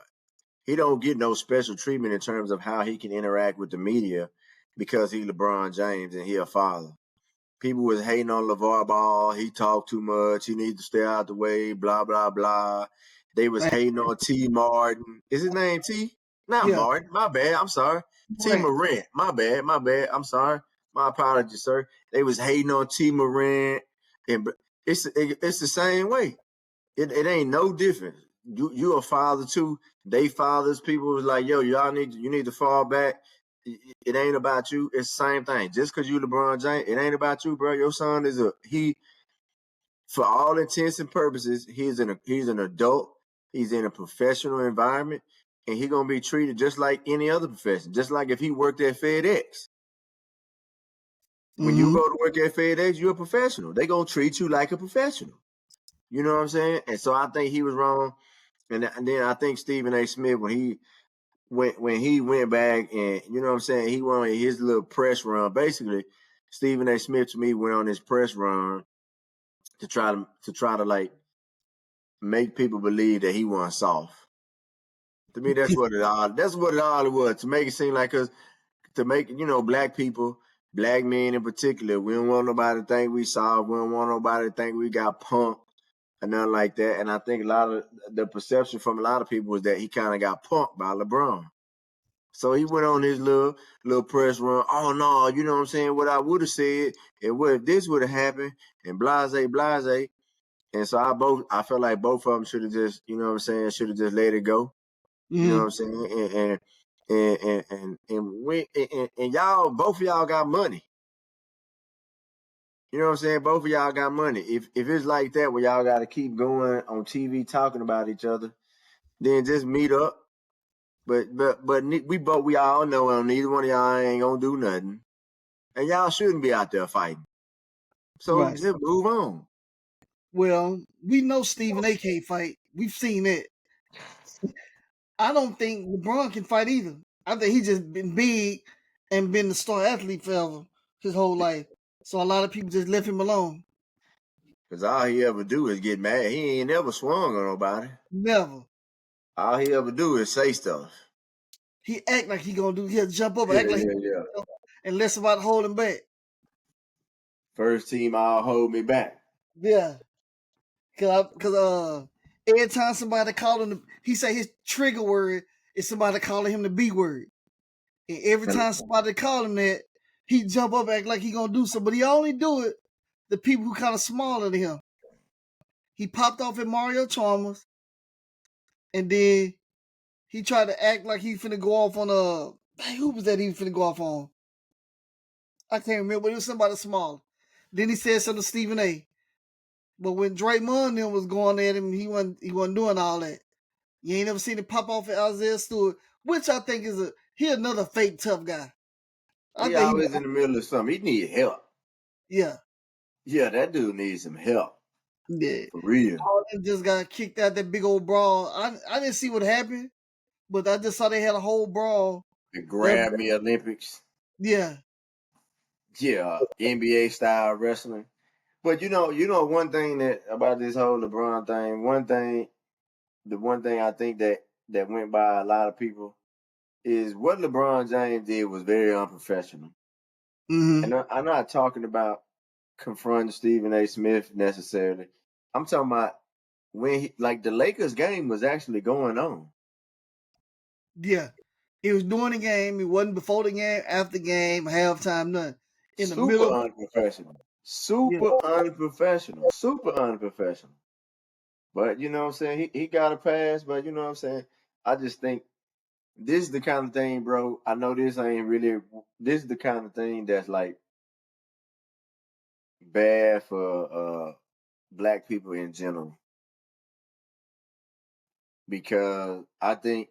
Speaker 2: he don't get no special treatment in terms of how he can interact with the media because he LeBron James and he a father. People was hating on LeVar Ball. He talked too much. He needs to stay out the way. Blah blah blah. They was hating on T. Martin. Is his name T? Not
Speaker 1: Yeah.
Speaker 2: Martin. My bad. I'm sorry. T.
Speaker 1: Right.
Speaker 2: Morant. My bad. My bad. I'm sorry. My apologies, sir. They was hating on T. Morant, and it's the same way. It ain't no different. You a father too. They fathers. People was like, yo, you need to fall back. it ain't about you. It's the same thing. Just because you LeBron James, it ain't about you, bro. Your son is for all intents and purposes, he's an adult. He's in a professional environment, and he's gonna be treated just like any other profession. Just like if he worked at FedEx. When you
Speaker 1: Mm-hmm.
Speaker 2: go to work at FedEx, you're a professional. They gonna treat you like a professional. You know what I'm saying? And so I think he was wrong. And then I think Stephen A. Smith, when he went back and you know what I'm saying, he went on his little press run. Basically, Stephen A. Smith to me went on his press run to try to like make people believe that he wasn't soft. To me, that's what it all was. To make it seem like to make black people, black men in particular, we don't want nobody to think we soft. We don't want nobody to think we got punked or nothing like that. And I think a lot of the perception from a lot of people was that he kind of got punked by LeBron. So he went on his little press run. Oh no, you know what I'm saying? What I would have said, and what if this would have happened, and blase, blase. And so I felt like both of them should have just, you know what I'm saying, should have just let it go. You know what
Speaker 1: Mm-hmm.
Speaker 2: I'm saying? And y'all, both of y'all got money. You know what I'm saying? Both of y'all got money. If it's like that where y'all got to keep going on TV talking about each other, then just meet up. But we all know neither one of y'all ain't gonna do nothing, and y'all shouldn't be out there fighting. So
Speaker 1: Right.
Speaker 2: just move on.
Speaker 1: Well, we know Stephen A can't fight. We've seen it. I don't think LeBron can fight either. I think he just been big and been the star athlete forever his whole life. So a lot of people just left him alone.
Speaker 2: Cause all he ever do is get mad. He ain't never swung on nobody.
Speaker 1: Never.
Speaker 2: All he ever do is say stuff.
Speaker 1: He act like he gonna do. He'll jump up,
Speaker 2: Yeah,
Speaker 1: act like he
Speaker 2: yeah, yeah.
Speaker 1: and let somebody hold him back.
Speaker 2: First team, I'll hold me back.
Speaker 1: Yeah, cause every time somebody call him, he say his trigger word is somebody calling him the B word, and every time somebody call him that, he jump up, act like he gonna do something, but he only do it the people who kind of smaller than him. He popped off at Mario Chalmers, and then he tried to act like he finna go off on who was that he finna go off on? I can't remember, but it was somebody small. Then he said something to Stephen A. But when Draymond then was going at him, he wasn't doing all that. You ain't never seen him pop off at Isaiah Stewart, which I think is he another fake tough guy. I
Speaker 2: He
Speaker 1: think
Speaker 2: always in the middle of something. He need help.
Speaker 1: yeah.
Speaker 2: Yeah, that dude needs some help.
Speaker 1: Yeah.
Speaker 2: For real.
Speaker 1: Harden just got kicked out that big old brawl. I didn't see what happened, but I just saw they had a whole brawl.
Speaker 2: The Grab Me Olympics.
Speaker 1: Yeah.
Speaker 2: Yeah, NBA style wrestling. But you know one thing that about this whole LeBron thing, the one thing I think that went by a lot of people is what LeBron James did was very unprofessional.
Speaker 1: Mm-hmm.
Speaker 2: And I'm not talking about confronting Stephen A. Smith necessarily. I'm talking about when the Lakers game was actually going on.
Speaker 1: Yeah. He was doing the game. He wasn't before the game, after the game, halftime, nothing. In the
Speaker 2: Super
Speaker 1: middle.
Speaker 2: unprofessional.
Speaker 1: Yeah.
Speaker 2: Super unprofessional. Super unprofessional. But you know what I'm saying? He got a pass, but you know what I'm saying? I just think this is the kind of thing, bro. I know this is the kind of thing that's like bad for black people in general. Because I think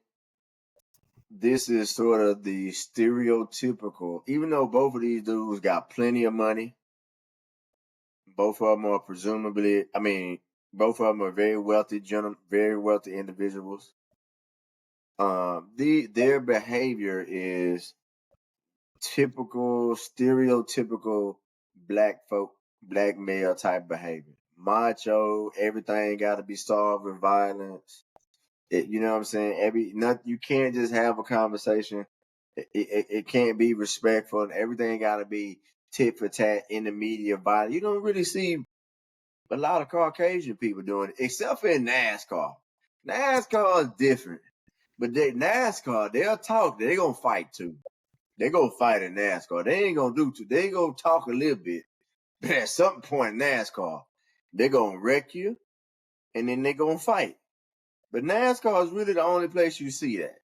Speaker 2: this is sort of the stereotypical, even though both of these dudes got plenty of money, both of them are both of them are very wealthy, very wealthy individuals. Their behavior is typical, stereotypical black male type behavior. Macho, everything got to be solved with violence. You know what I'm saying? You can't just have a conversation. It can't be respectful, and everything got to be tit for tat in the media. Violence. You don't really see a lot of Caucasian people doing it, except for in NASCAR. NASCAR is different, but NASCAR they'll talk. They gonna fight too. They gonna fight in NASCAR. They ain't gonna do too. They gonna talk a little bit, but at some point in NASCAR, they gonna wreck you, and then they gonna fight. But NASCAR is really the only place you see that.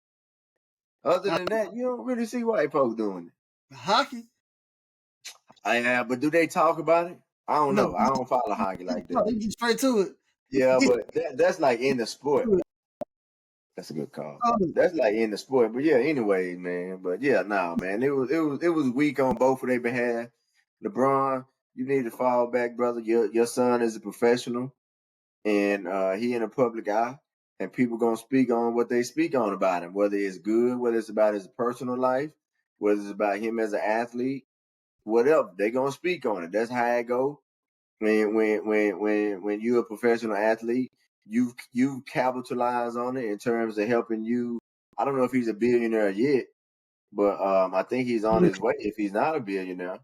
Speaker 2: Other than that, you don't really see white folks doing it.
Speaker 1: Hockey?
Speaker 2: But do they talk about it? I don't
Speaker 1: No,
Speaker 2: know. I don't follow hockey like that.
Speaker 1: they get straight to it.
Speaker 2: Yeah, but that's like in the sport.
Speaker 1: To it.
Speaker 2: That's a good call.
Speaker 1: Oh,
Speaker 2: That's like in the sport. But yeah, anyway, man. But yeah, nah, man. It was weak on both of their behalf. LeBron, you need to fall back, brother. Your son is a professional, and he in a public eye, and people gonna speak on what they speak on about him, whether it's good, whether it's about his personal life, whether it's about him as an athlete, whatever. They gonna speak on it. That's how it go. When you're a professional athlete, you capitalize on it in terms of helping you. I don't know if he's a billionaire yet, but I think he's on his way if he's not a billionaire.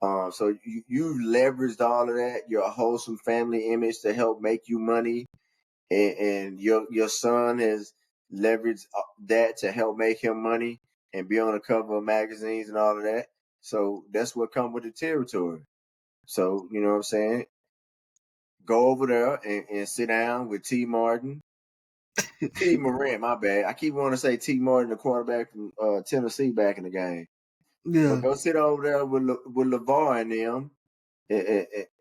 Speaker 2: So you leveraged all of that, your wholesome family image to help make you money, and your son has leveraged that to help make him money and be on the cover of magazines and all of that. So that's what comes with the territory. So you know what I'm saying? Go over there and sit down with T. Martin. T. Moran, my bad. I keep wanting to say T. Martin, the quarterback from Tennessee back in the game. But
Speaker 1: yeah,
Speaker 2: go sit over there with LeVar and them,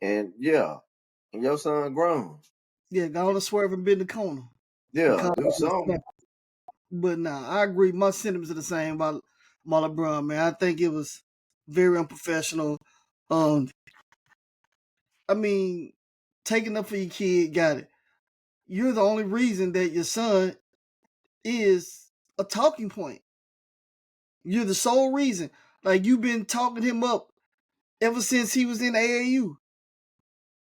Speaker 2: and yeah, and your son grown.
Speaker 1: yeah. Go on and swerve and bend the corner.
Speaker 2: Yeah,
Speaker 1: Because,
Speaker 2: do something.
Speaker 1: but nah, I agree. My sentiments are the same about LeBron, man. I think it was very unprofessional. Um, I mean, taking up for your kid, got it. You're the only reason that your son is a talking point. You're the sole reason. Like you've been talking him up ever since he was in AAU.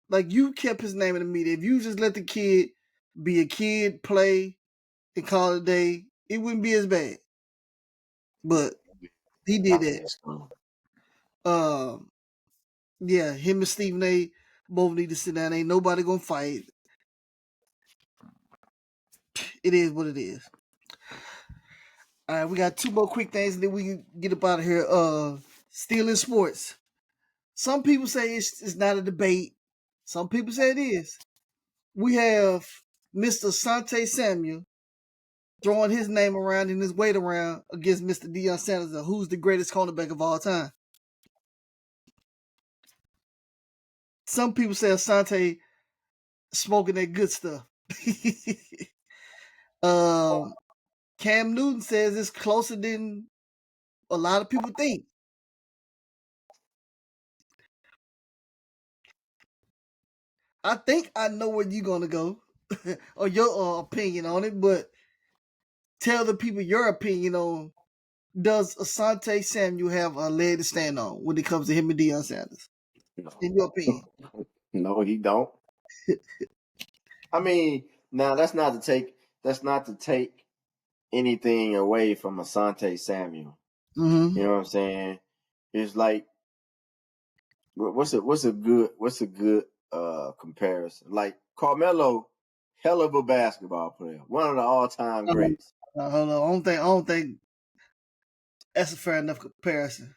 Speaker 1: Like you kept his name in the media. If you just let the kid be a kid, play, and call it a day, it wouldn't be as bad. But he did that. Um, yeah, him and Stephen A. both need to sit down. Ain't nobody gonna fight. It is what it is. All right, we got two more quick things, and then we can get up out of here. Still in sports. Some people say it's not a debate. Some people say it is. We have Mr. Asante Samuel throwing his name around and his weight around against Mr. Deion Sanders, who's the greatest cornerback of all time. Some people say Asante smoking that good stuff. um, Cam Newton says it's closer than a lot of people think. I think I know where you're gonna go, or your opinion on it, but tell the people your opinion on, does Asante Samuel have a leg to stand on when it comes to him and Deion Sanders? In your opinion?
Speaker 2: No, he don't. I mean, now that's not to take anything away from Asante Samuel.
Speaker 1: Mm-hmm.
Speaker 2: You know what I'm saying? It's like what's a good comparison? Like Carmelo, hell of a basketball player, one of the all time greats.
Speaker 1: Hold on. I don't think that's a fair enough comparison.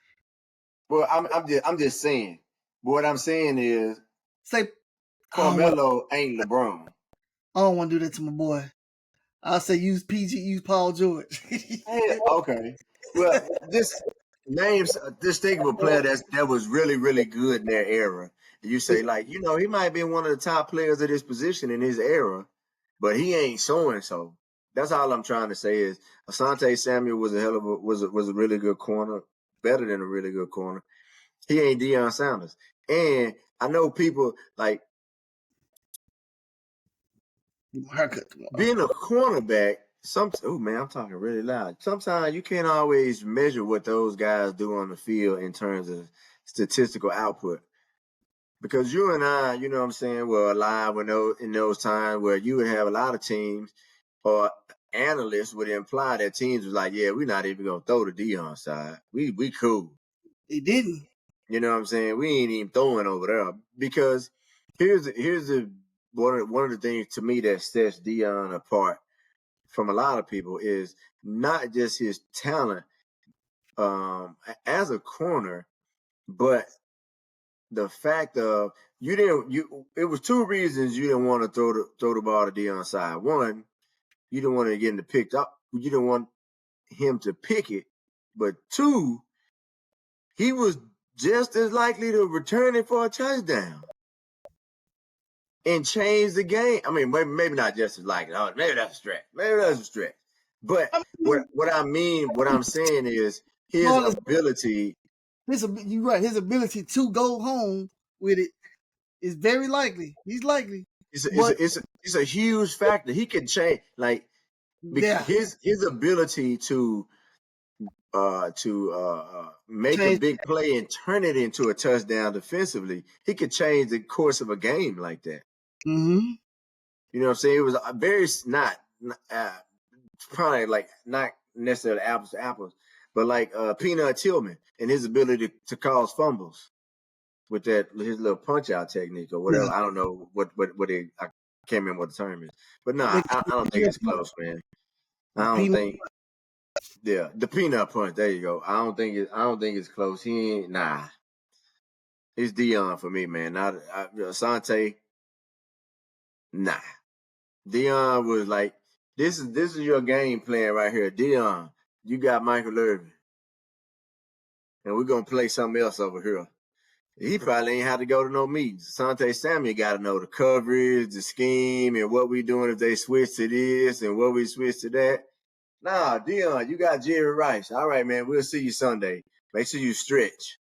Speaker 2: Well, I'm just saying. What I'm saying is
Speaker 1: Say
Speaker 2: Carmelo ain't LeBron.
Speaker 1: I don't want to do that to my boy. I'll say use PG, use Paul George.
Speaker 2: Okay. Well, just think of a player that was really, really good in their era. You say, like, he might have been one of the top players of this position in his era, but he ain't so. That's all I'm trying to say is Asante Samuel was a hell of a was a really good corner, better than a really good corner. He ain't Deion Sanders. And I know people like
Speaker 1: Haircut tomorrow.
Speaker 2: being a cornerback. Oh man, I'm talking really loud. Sometimes you can't always measure what those guys do on the field in terms of statistical output. Because you and I, you know what I'm saying, were alive in those times where you would have a lot of teams or analysts would imply that teams was like, yeah, we're not even gonna throw the Deion side. We cool.
Speaker 1: He didn't.
Speaker 2: You know what I'm saying? We ain't even throwing over there. Because one of the things to me that sets Deion apart from a lot of people is not just his talent as a corner, but the fact of it was two reasons you didn't want to throw the ball to Deion side. One, you didn't want to get him picked up. You didn't want him to pick it, but 2, he was just as likely to return it for a touchdown and change the game. I mean, maybe not just as likely. Oh, maybe that's a stretch. Maybe that's a stretch. But
Speaker 1: I mean,
Speaker 2: what I'm saying is his
Speaker 1: regardless,
Speaker 2: ability.
Speaker 1: you're right. His ability to go home with it is very likely. He's likely, but
Speaker 2: It's a huge factor. He can change
Speaker 1: yeah,
Speaker 2: his ability to make a
Speaker 1: change.
Speaker 2: big play and turn it into a touchdown defensively. He could change the course of a game like that.
Speaker 1: Mm-hmm.
Speaker 2: You know what I'm saying? It was a very probably like not necessarily apples to apples, but like Peanut Tillman and his ability to cause fumbles with his little punch out technique or
Speaker 1: Yeah,
Speaker 2: whatever. I don't know I can't remember what the term is, but no,
Speaker 1: they,
Speaker 2: I don't think it's close, man. I
Speaker 1: the
Speaker 2: don't
Speaker 1: peanut.
Speaker 2: think. Yeah, the peanut punch. There you go. I don't think it's close. He ain't. Nah, it's Deion for me, man. Not Asante. Nah, Deion was like, this is your game plan right here, Deion. You got Michael Irvin, and we're gonna play something else over here. He probably ain't had to go to no meetings. Asante Samuel got to know the coverage, the scheme, and what we doing if they switch to this and what we switch to that. Nah, Deion, you got Jerry Rice. All right, man. We'll see you Sunday. Make sure you stretch.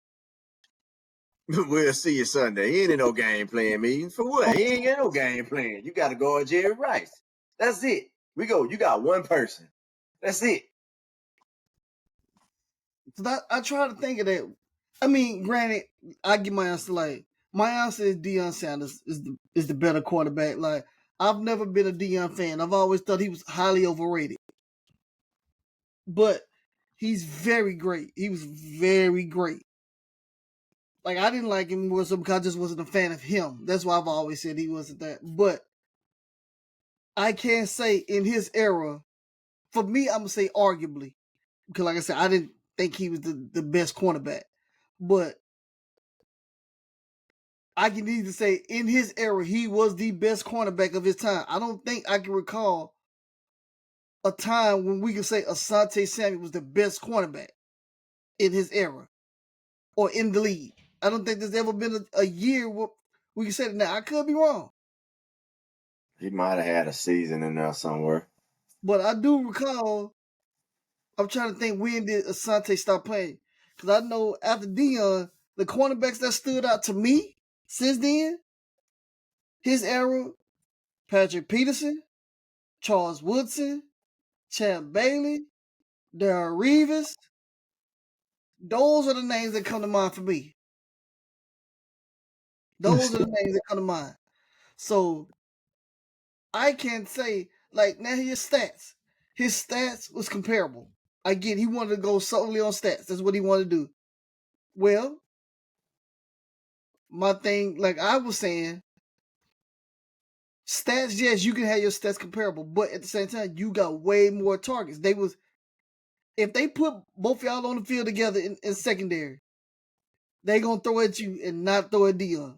Speaker 2: We'll see you Sunday. He ain't in no game plan meetings. For what? He ain't got no game plan. You got to guard Jerry Rice. That's it. We go. You got one person. That's it.
Speaker 1: So I try to think of that. I mean, granted, I give my answer like my answer is Deion Sanders is the better quarterback. Like I've never been a Deion fan. I've always thought he was highly overrated, but he's very great. He was very great. Like I didn't like him because I just wasn't a fan of him. That's why I've always said he wasn't that. But I can't say in his era. For me, I'm gonna say arguably because, like I said, I didn't think he was the best cornerback, but I can easily say in his era he was the best cornerback of his time. I don't think I can recall a time when we can say Asante Samuel was the best cornerback in his era or in the league. I don't think there's ever been a year where we can say that. Now I could be wrong,
Speaker 2: He might have had a season in there somewhere.
Speaker 1: but I do recall. I'm trying to think when did Asante stop playing? Because I know after Deion, the cornerbacks that stood out to me since then, his era, Patrick Peterson, Charles Woodson, Champ Bailey, Darrell Reeves. Those are the names that come to mind for me. Those are the names that come to mind. So I can say, like, now his stats. His stats was comparable. I get he wanted to go solely on stats. That's what he wanted to do. Well, my thing, like I was saying, stats, yes, you can have your stats comparable, but at the same time, you got way more targets. They was if they put both y'all on the field together in secondary, they gonna throw at you and not throw at Deion.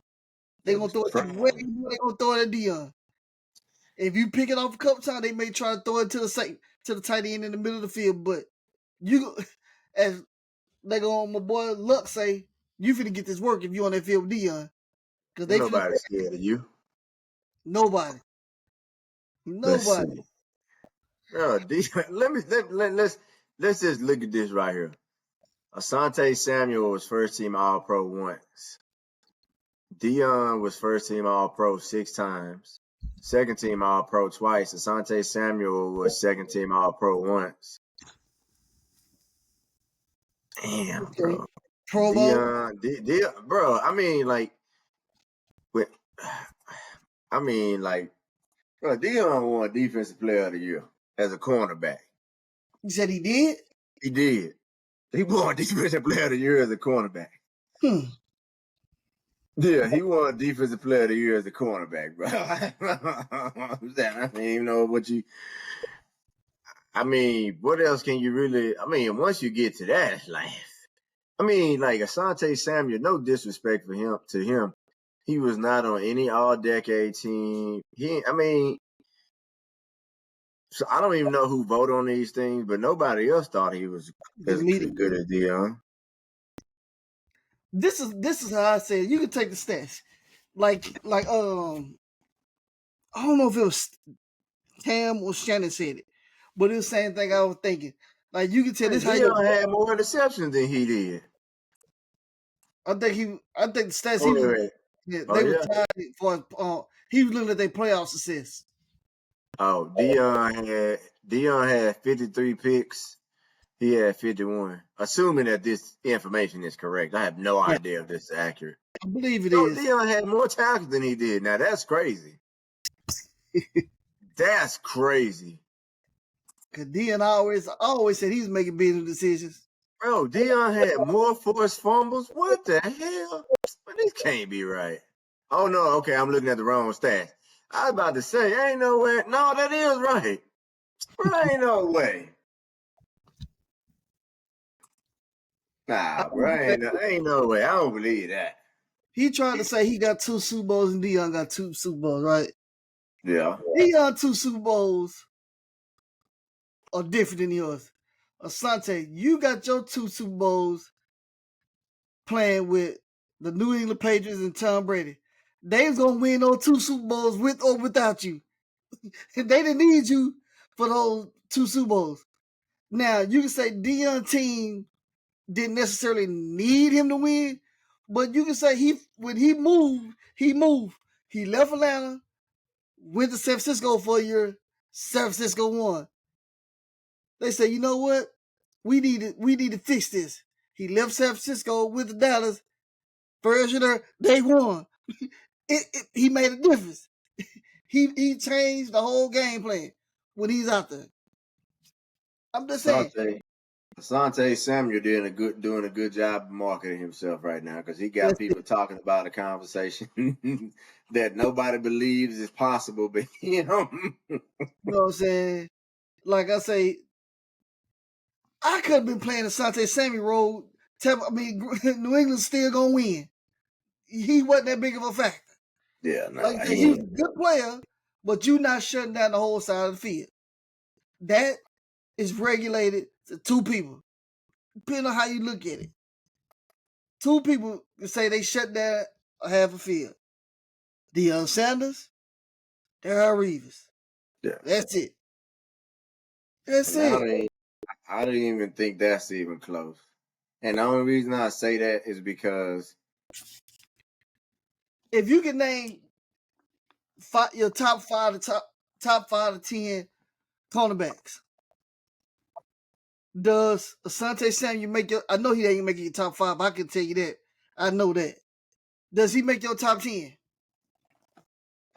Speaker 1: They
Speaker 2: It
Speaker 1: gonna
Speaker 2: was
Speaker 1: throw at you way more. They gonna throw it at Deion. If you pick it off a couple times, they may try to throw it to the tight end in the middle of the field. But you, as they go on, my boy Luck say, you finna get this work if you on that field with Deion, because they finna
Speaker 2: Nobody's scared of you.
Speaker 1: nobody,
Speaker 2: Let's
Speaker 1: nobody.
Speaker 2: see. Oh, let's just look at this right here. Asante Samuel was first team All Pro once. Deion was first team All Pro 6 times. Second team All Pro twice. Asante Samuel was second team All Pro once. Damn,
Speaker 1: Okay,
Speaker 2: bro.
Speaker 1: Pro Bowl.
Speaker 2: Deion, bro. With, I mean, like, bro, Deion won Defensive Player of the Year as a cornerback.
Speaker 1: He said he did.
Speaker 2: He did. He won Defensive Player of the Year as a cornerback.
Speaker 1: Hmm.
Speaker 2: Yeah, he won Defensive Player of the Year as a cornerback, bro. I don't even know what you. I mean, what else can you really? I mean, once you get to that, it's like, I mean, like Asante Samuel. No disrespect for him to him, he was not on any All-Decade team. I mean, So I don't even know who voted on these things, but nobody else thought he was
Speaker 1: The
Speaker 2: as
Speaker 1: media.
Speaker 2: good as Deion.
Speaker 1: This is how I say it. You can take the stats. Like I don't know if it was Tam or Shannon said it, but it was the same thing I was thinking. Like you can tell
Speaker 2: Man,
Speaker 1: this how you.
Speaker 2: Deion had more interceptions than he did.
Speaker 1: I think the stats
Speaker 2: Oh,
Speaker 1: he was.
Speaker 2: wait, wait.
Speaker 1: Yeah,
Speaker 2: Oh
Speaker 1: they were
Speaker 2: yeah.
Speaker 1: tied for. He was looking at their playoff success.
Speaker 2: Oh, Deion had 53 picks. He had 51. Assuming that this information is correct, I have no
Speaker 1: Yeah,
Speaker 2: idea if this is accurate.
Speaker 1: I believe it
Speaker 2: No,
Speaker 1: is.
Speaker 2: Deion had more tackles than he did. Now that's crazy. That's crazy.
Speaker 1: Cause Dion always said he's making business decisions.
Speaker 2: Bro, Deion had more forced fumbles. What the hell? Man, this can't be right. Oh no, okay, I'm looking at the wrong stats. I was about to say, ain't no way. No, that is right. Bro, ain't no way. Nah, bro, ain't no way. I don't believe that.
Speaker 1: He tried to say he got 2 Super Bowls and Dion got 2 Super Bowls, right?
Speaker 2: Yeah.
Speaker 1: Dion 2 Super Bowls are different than yours. Asante, you got your 2 Super Bowls playing with the New England Patriots and Tom Brady. They was gonna win those 2 Super Bowls with or without you. They didn't need you for those 2 Super Bowls. Now you can say Dion team didn't necessarily need him to win, but you can say when he moved, he moved. He left Atlanta, went to San Francisco for a year. San Francisco won. They say, you know what? We need to fix this. He left San Francisco with the Dallas. First year they won. He made a difference. He changed the whole game plan when he's out there. I'm just saying.
Speaker 2: Asante Samuel doing a good job of marketing himself right now because he got
Speaker 1: That's it.
Speaker 2: people talking about a conversation that nobody believes is possible, but him.
Speaker 1: You know what I'm saying? Like I say, I could have been playing Asante Samuel role. New England's still gonna win. He wasn't that big of a factor.
Speaker 2: Yeah, no,
Speaker 1: Like I said,
Speaker 2: he
Speaker 1: he was
Speaker 2: ain't.
Speaker 1: a good player, but you're not shutting down the whole side of the field. That is regulated to 2 people, depending on how you look at it. 2 people can say they shut down a half a field. Deion Sanders, Darrell Reeves.
Speaker 2: Yeah,
Speaker 1: That's it. That's
Speaker 2: and
Speaker 1: it.
Speaker 2: I don't even think that's even close. And the only reason I say that is because
Speaker 1: If you can name your top 5 to 10 cornerbacks, does Asante Samuel make your? I know he ain't making your top 5. But I can tell you that. I know that. Does he make your top 10?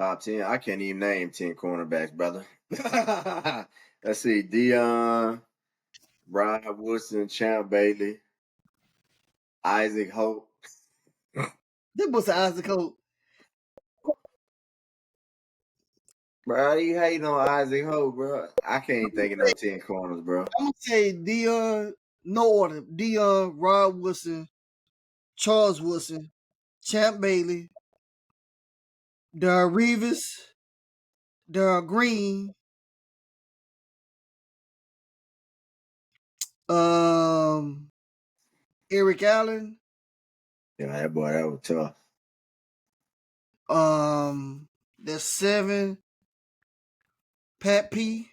Speaker 2: top 10, I can't even name 10 cornerbacks, brother. Let's see, Deion, Brian Woodson, Champ Bailey, Isaac Hope.
Speaker 1: That was Isaac Hope.
Speaker 2: Bro, you hating on Isaac Ho, bro? I can't think of no 10 corners, bro.
Speaker 1: I'm gonna say Deion. No order. Deion, Rod Wilson, Charles Wilson, Champ Bailey, Darrell Reeves, Darrell Green, um, Eric Allen,
Speaker 2: Yeah, that boy, that was tough.
Speaker 1: there's 7. Pat P.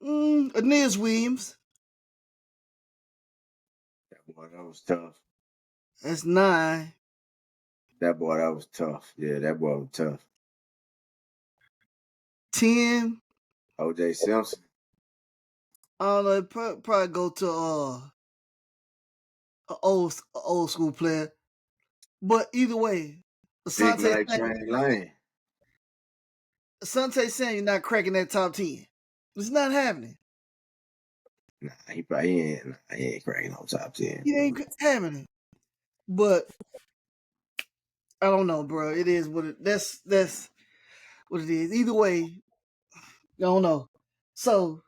Speaker 1: Aeneas Williams.
Speaker 2: That boy, that was tough.
Speaker 1: That's 9.
Speaker 2: That boy, that was tough. Yeah, that boy was tough.
Speaker 1: 10.
Speaker 2: OJ Simpson.
Speaker 1: I don't know. Probably go to an old school player. But either way,
Speaker 2: Big
Speaker 1: Asante
Speaker 2: Night
Speaker 1: Samuel,
Speaker 2: Train Lane.
Speaker 1: Asante Samuel not cracking that top 10. It's not happening.
Speaker 2: Nah, he ain't cracking no top 10,
Speaker 1: It
Speaker 2: bro.
Speaker 1: ain't happening. But I don't know, bro. It is what that's what it is. Either way, I don't know. So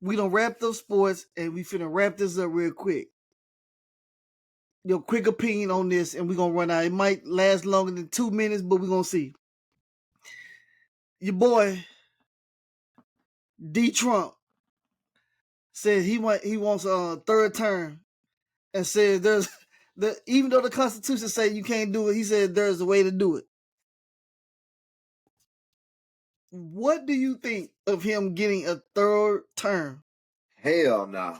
Speaker 1: we don't wrap up sports and we finna wrap this up real quick. Your quick opinion on this, and we're gonna run out. It might last longer than 2 minutes, but we're gonna see. your boy D. Trump said he wants a third term, and said even though the Constitution say you can't do it, he said there's a way to do it. What do you think of him getting a third term?
Speaker 2: Hell no.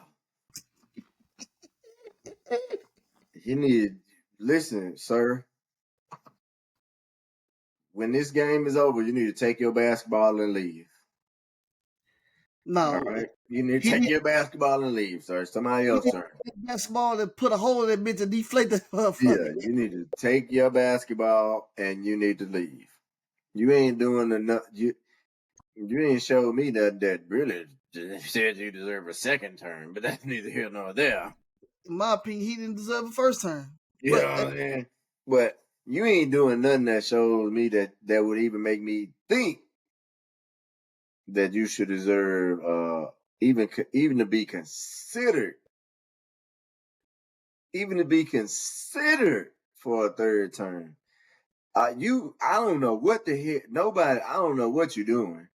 Speaker 2: You need listen, sir. When this game is over, you need to take your basketball and leave. All
Speaker 1: No,
Speaker 2: right, you need to
Speaker 1: he
Speaker 2: take
Speaker 1: need,
Speaker 2: your basketball and leave, sir. Somebody
Speaker 1: he
Speaker 2: else
Speaker 1: need
Speaker 2: turn.
Speaker 1: basketball and put a hole in that bitch and deflate the
Speaker 2: Yeah,
Speaker 1: motherfucker.
Speaker 2: you need to take your basketball and you need to leave. You ain't doing enough. You ain't showed me that really said you deserve a second term, but that's neither here nor there.
Speaker 1: In my opinion, he didn't deserve a first term.
Speaker 2: You know
Speaker 1: But
Speaker 2: what I'm saying? But you ain't doing nothing that shows me that would even make me think that you should deserve even to be considered, for a third term. I don't know what the heck. I don't know what you're doing.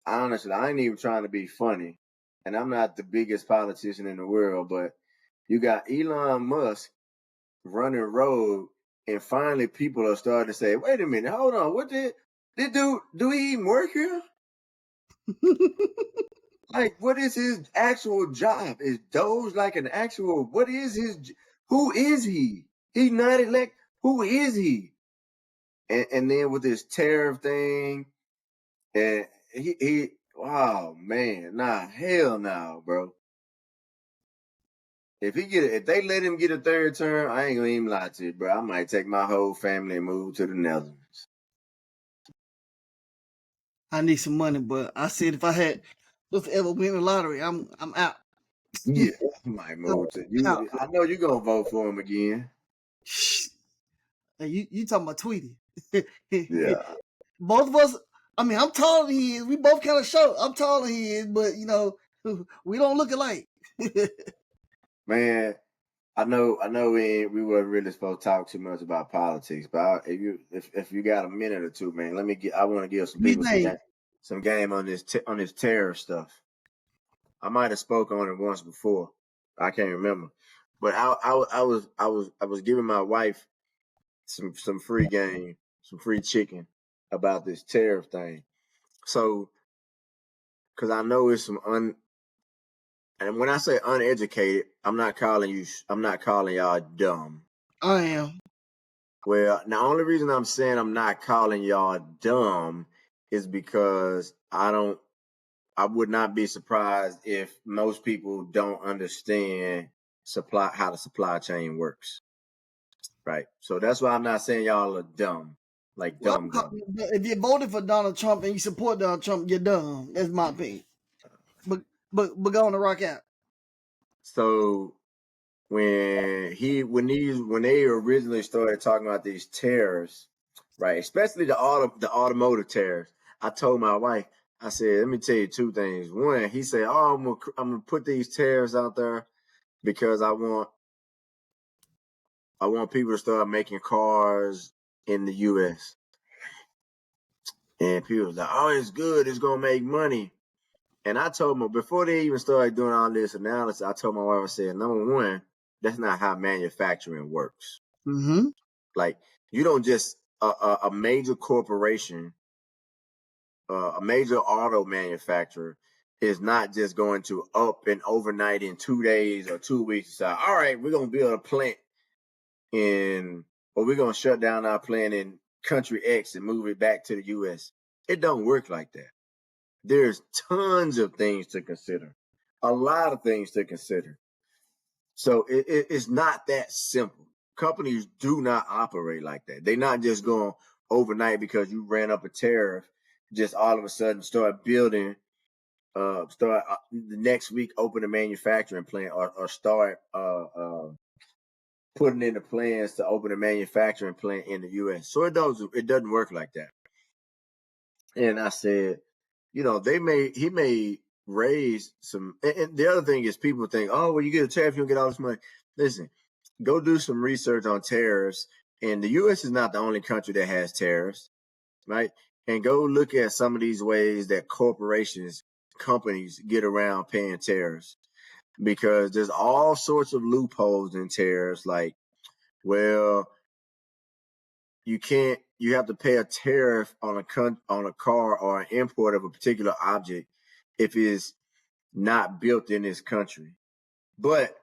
Speaker 2: Honestly, I ain't even trying to be funny, and I'm not the biggest politician in the world, but you got Elon Musk running road, and finally people are starting to say, "Wait a minute, hold on, what did dude do? He even work here? Like, what is his actual job? Is Doge like an actual? What is his? Who is he? He's not elect. Who is he? And then with this tariff thing, and wow, man, nah, hell no, bro. If they let him get a third term, I ain't gonna even lie to you, bro. I might take my whole family and move to the Netherlands.
Speaker 1: I need some money. But I said if I had just ever win the lottery, I'm out.
Speaker 2: Yeah, I might move to
Speaker 1: Out.
Speaker 2: you. I know you're gonna vote for him again.
Speaker 1: And you talking about Tweety?
Speaker 2: Yeah,
Speaker 1: Both of us. I mean, I'm taller than he is. We both kind of short. I'm taller than he is, but we don't look alike.
Speaker 2: man. I know we weren't really supposed to talk too much about politics, but if you got a minute or two, man, I want to give some people
Speaker 1: Anything.
Speaker 2: some game on this terror stuff. I might have spoke on it once before. I can't remember, but I was giving my wife some free game, some free chicken about this tariff thing. So, because I know it's and when I say uneducated, I'm not calling y'all dumb.
Speaker 1: I am.
Speaker 2: Well, the only reason I'm saying I'm not calling y'all dumb is because I would not be surprised if most people don't understand how the supply chain works. Right. So that's why I'm not saying y'all are dumb, like
Speaker 1: Well,
Speaker 2: dumb dumb.
Speaker 1: if you voted for Donald Trump and you support Donald Trump, you're dumb. That's my opinion. But go on the rock out.
Speaker 2: So when they originally started talking about these tariffs, right, especially the automotive tariffs, I told my wife, I said, let me tell you two things. One, he said, "Oh, I'm gonna put these tariffs out there because I want people to start making cars in the U.S." And people was like, "Oh, it's good. It's gonna make money." And I told them before they even started doing all this analysis, I told my wife, I said, number one, that's not how manufacturing works.
Speaker 1: Mm-hmm.
Speaker 2: Like, you don't just a major corporation, a major auto manufacturer is not just going to up and overnight in 2 days or 2 weeks say, all right, we're gonna build a plant or we're gonna shut down our plant in country X and move it back to the US. It don't work like that. There's tons of things to consider, a lot of things to consider. So it's not that simple. Companies do not operate like that. They're not just going overnight because you ran up a tariff, just all of a sudden start building, the next week open a manufacturing plant or start putting in the plans to open a manufacturing plant in the U.S. So it doesn't work like that. And I said, he may raise some. And the other thing is, people think, oh, well, you get a tariff, you'll get all this money. Listen, go do some research on tariffs. And the U.S. is not the only country that has tariffs, right? and go look at some of these ways that companies get around paying tariffs, because there's all sorts of loopholes in tariffs. Like, well, you have to pay a tariff on a car or an import of a particular object if it's not built in this country. But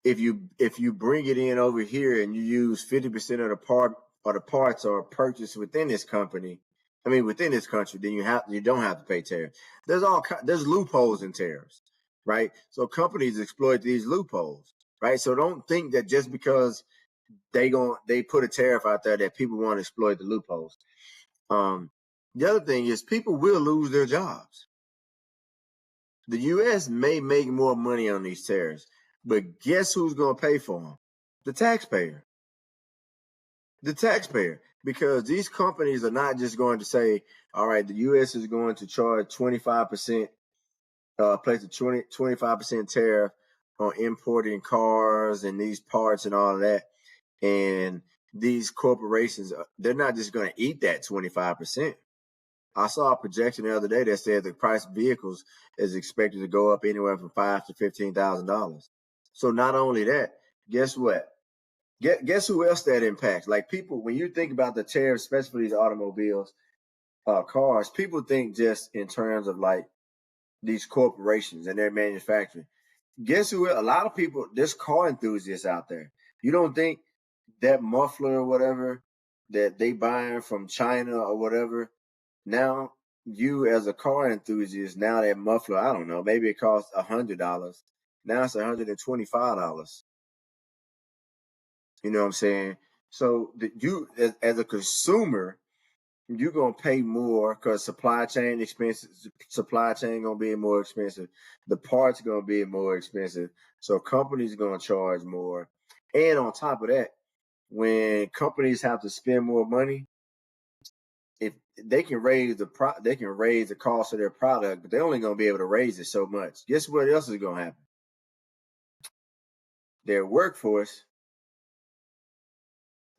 Speaker 2: if you bring it in over here and you use 50% of the parts are purchased within this country, then you don't have to pay tariffs. There's loopholes in tariffs, right? So companies exploit these loopholes, right? So don't think that just because they put a tariff out there that people want to exploit the loopholes. The other thing is people will lose their jobs. The U.S. may make more money on these tariffs, but guess who's going to pay for them? The taxpayer. The taxpayer. Because these companies are not just going to say, all right, the U.S. is going to charge 25%, place a 25% tariff on importing cars and these parts and all of that. And these corporations, they're not just going to eat that 25%. I saw a projection the other day that said the price of vehicles is expected to go up anywhere from $5,000 to $15,000. So not only that, guess what? Guess who else that impacts? Like, people, when you think about the tariffs, especially for these automobiles, cars, people think just in terms of like these corporations and their manufacturing. Guess who? A lot of people, there's car enthusiasts out there. You don't think that muffler or whatever that they buying from China or whatever, now you as a car enthusiast, now that muffler, I don't know, maybe it costs $100. Now it's $125. You know what I'm saying? So you as a consumer, you're gonna pay more because supply chain gonna be more expensive. The parts gonna be more expensive. So companies gonna charge more. And on top of that, when companies have to spend more money, if they can raise the cost of their product, but they're only gonna be able to raise it so much. Guess what else is gonna happen? Their workforce,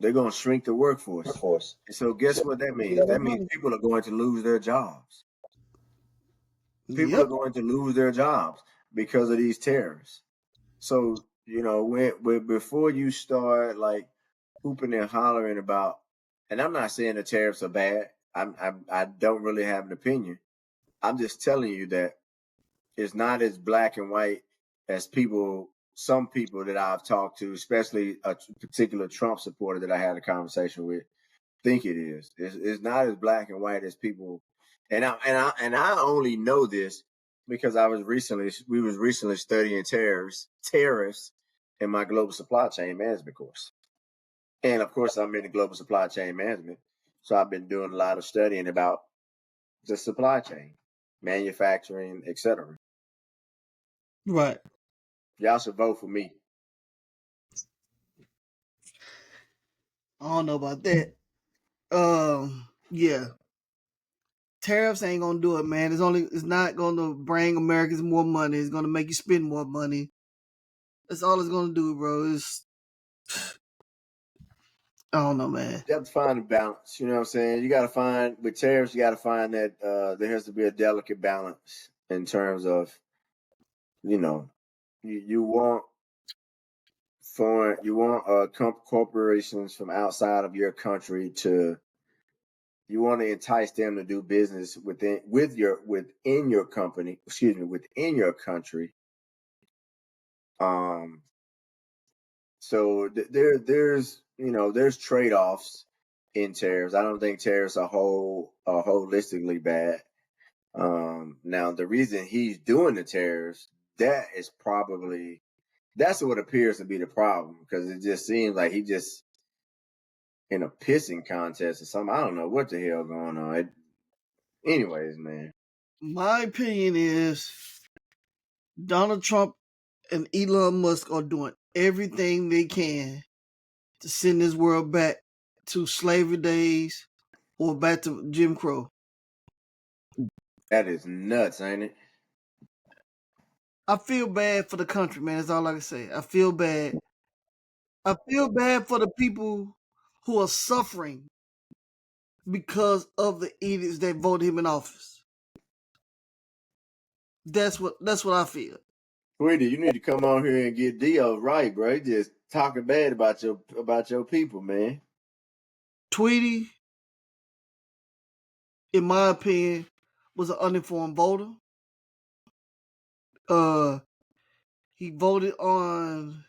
Speaker 2: they're gonna shrink the workforce. And so guess what that means? That means people are going to lose their jobs. People are
Speaker 1: Yep.
Speaker 2: going to lose their jobs because of these tariffs. So, when before you start like hooping and hollering about, and I'm not saying the tariffs are bad. I don't really have an opinion. I'm just telling you that it's not as black and white as some people that I've talked to, especially a particular Trump supporter that I had a conversation with, think it is. It's not as black and white as people. And I only know this because we was recently studying tariffs in my global supply chain management course. And of course, I'm in the global supply chain management, so I've been doing a lot of studying about the supply chain, manufacturing, etc.
Speaker 1: Right.
Speaker 2: Y'all should vote for me.
Speaker 1: I don't know about that. Yeah. Tariffs ain't gonna do it, man. It's not gonna bring Americans more money. It's gonna make you spend more money. That's all it's gonna do, bro. I don't know, man.
Speaker 2: You have to find a balance. You know what I'm saying? You got to find, with tariffs, you got to find that there has to be a delicate balance in terms of, you know, you want corporations from outside of your country you want to entice them to do business within your company, within your country. So there's trade-offs in tariffs. I don't think tariffs are holistically bad. Now the reason he's doing the tariffs, that's what appears to be the problem, because it just seems like he just in a pissing contest or something. I don't know what the hell going on. Anyways, man.
Speaker 1: My opinion is Donald Trump and Elon Musk are doing everything they can to send this world back to slavery days or back to Jim Crow.
Speaker 2: That is nuts, ain't it?
Speaker 1: I feel bad for the country, man. That's all I can say. I feel bad. I feel bad for the people who are suffering because of the idiots that voted him in office. That's what I feel.
Speaker 2: Tweety, you need to come on here and get Dio right, bro. He just talking bad about your people, man.
Speaker 1: Tweety, in my opinion, was an uninformed voter. He voted on,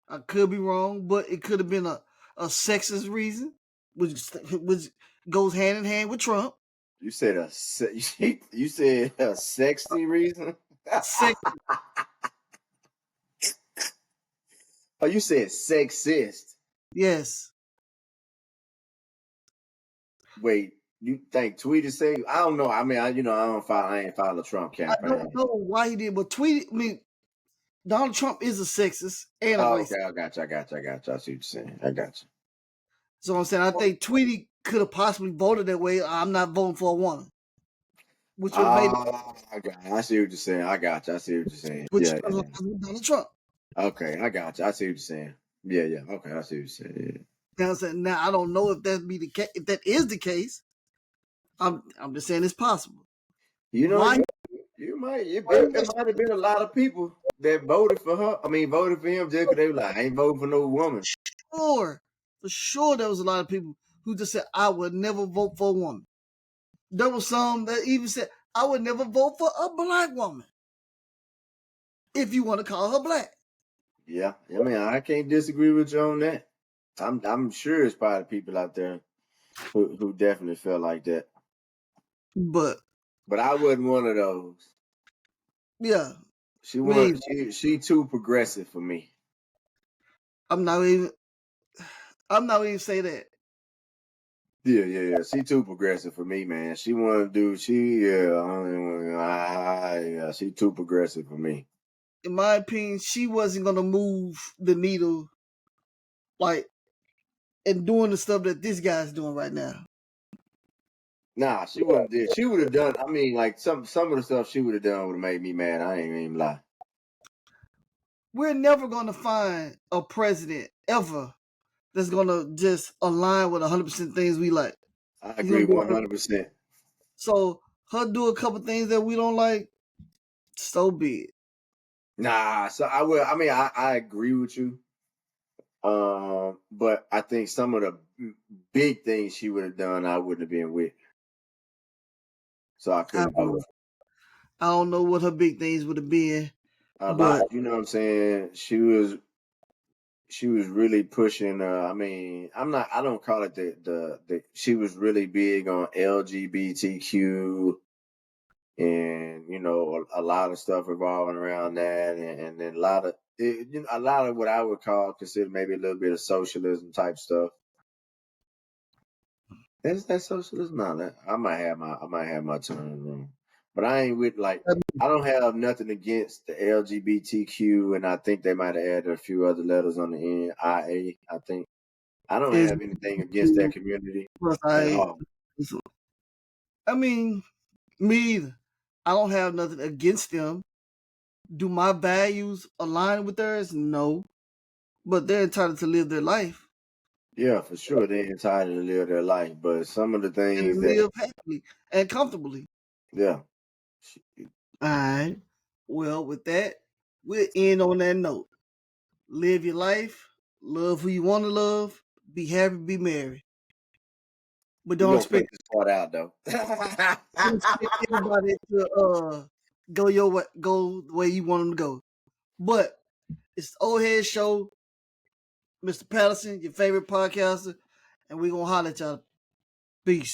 Speaker 1: I could be wrong, but it could have been a sexist reason, which goes hand in hand with Trump.
Speaker 2: You said you said a sexy reason.
Speaker 1: Sex,
Speaker 2: Oh, you said sexist.
Speaker 1: yes.
Speaker 2: Wait, you think Tweety say? I don't know. I mean, I don't follow. I ain't follow Trump
Speaker 1: I
Speaker 2: campaign.
Speaker 1: don't know why he did, but Tweety, I mean, Donald Trump is a sexist and a
Speaker 2: Oh,
Speaker 1: racist.
Speaker 2: okay, I got you. I see what you're saying. I got you.
Speaker 1: So I'm saying I think Tweety could have possibly voted that way. I'm not voting for a woman, which would have made
Speaker 2: I see what you're saying. I got you. I see what you're saying.
Speaker 1: which
Speaker 2: Yeah.
Speaker 1: Donald Trump.
Speaker 2: Okay, I got you. I see what you're saying. Yeah. Okay, I see what you're saying. Yeah.
Speaker 1: You know what I'm saying? Now I don't know if that be the case. If that is the case, I'm just saying it's possible.
Speaker 2: You know,
Speaker 1: Why?
Speaker 2: you might. It might have been a lot of people that voted for her. I mean, voted for him just because they were like, I ain't voting for no woman.
Speaker 1: For sure, there was a lot of people who just said, I would never vote for a woman. There was some that even said, I would never vote for a black woman. If you want to call her black.
Speaker 2: Yeah, I mean, I can't disagree with you on that. I'm sure there's probably people out there who definitely felt like that.
Speaker 1: But
Speaker 2: I wasn't one of those.
Speaker 1: yeah,
Speaker 2: She too progressive for me.
Speaker 1: I'm not even say that.
Speaker 2: Yeah. She too progressive for me, man. She want to do. She too progressive for me.
Speaker 1: In my opinion, she wasn't gonna move the needle like and doing the stuff that this guy's doing right now.
Speaker 2: Nah, she wouldn't did. She would have done. I mean, like some of the stuff she would have done would have made me mad. I ain't even lie.
Speaker 1: We're never gonna find a president ever that's gonna just align with 100% things we like.
Speaker 2: I
Speaker 1: He's
Speaker 2: agree
Speaker 1: gonna do
Speaker 2: 100%.
Speaker 1: so her do a couple things that we don't like. So be it.
Speaker 2: Nah, so I will. I mean, I agree with you. But I think some of the big things she would have done, I wouldn't have been with. So I couldn't vote.
Speaker 1: I don't know what her big things would have been.
Speaker 2: A
Speaker 1: But
Speaker 2: lot, you know what I'm saying? She was really pushing. I mean, I don't call it the. She was really big on LGBTQ, and a lot of stuff revolving around that, and then a lot of what I would consider maybe a little bit of socialism type stuff. Is that socialism? No, I might have my turn wrong, but I ain't with like. I don't have nothing against the LGBTQ, and I think they might have added a few other letters on the end. IA, I think. I don't have anything against that community at all.
Speaker 1: I mean, me either. I don't have nothing against them. Do my values align with theirs? No. But they're entitled to live their life.
Speaker 2: Yeah, for sure, they're entitled to live their life, but some of the things
Speaker 1: And
Speaker 2: that,
Speaker 1: live happily and comfortably.
Speaker 2: yeah.
Speaker 1: All right. Well, with that, we'll end on that note. Live your life, love who you want to love, be happy, be merry. But
Speaker 2: We're
Speaker 1: don't
Speaker 2: gonna cut
Speaker 1: expect
Speaker 2: this part out though.
Speaker 1: everybody to go the way you want them to go. But it's the Old Head Show, Mr. Patterson, your favorite podcaster, and we're gonna holler at y'all. Peace.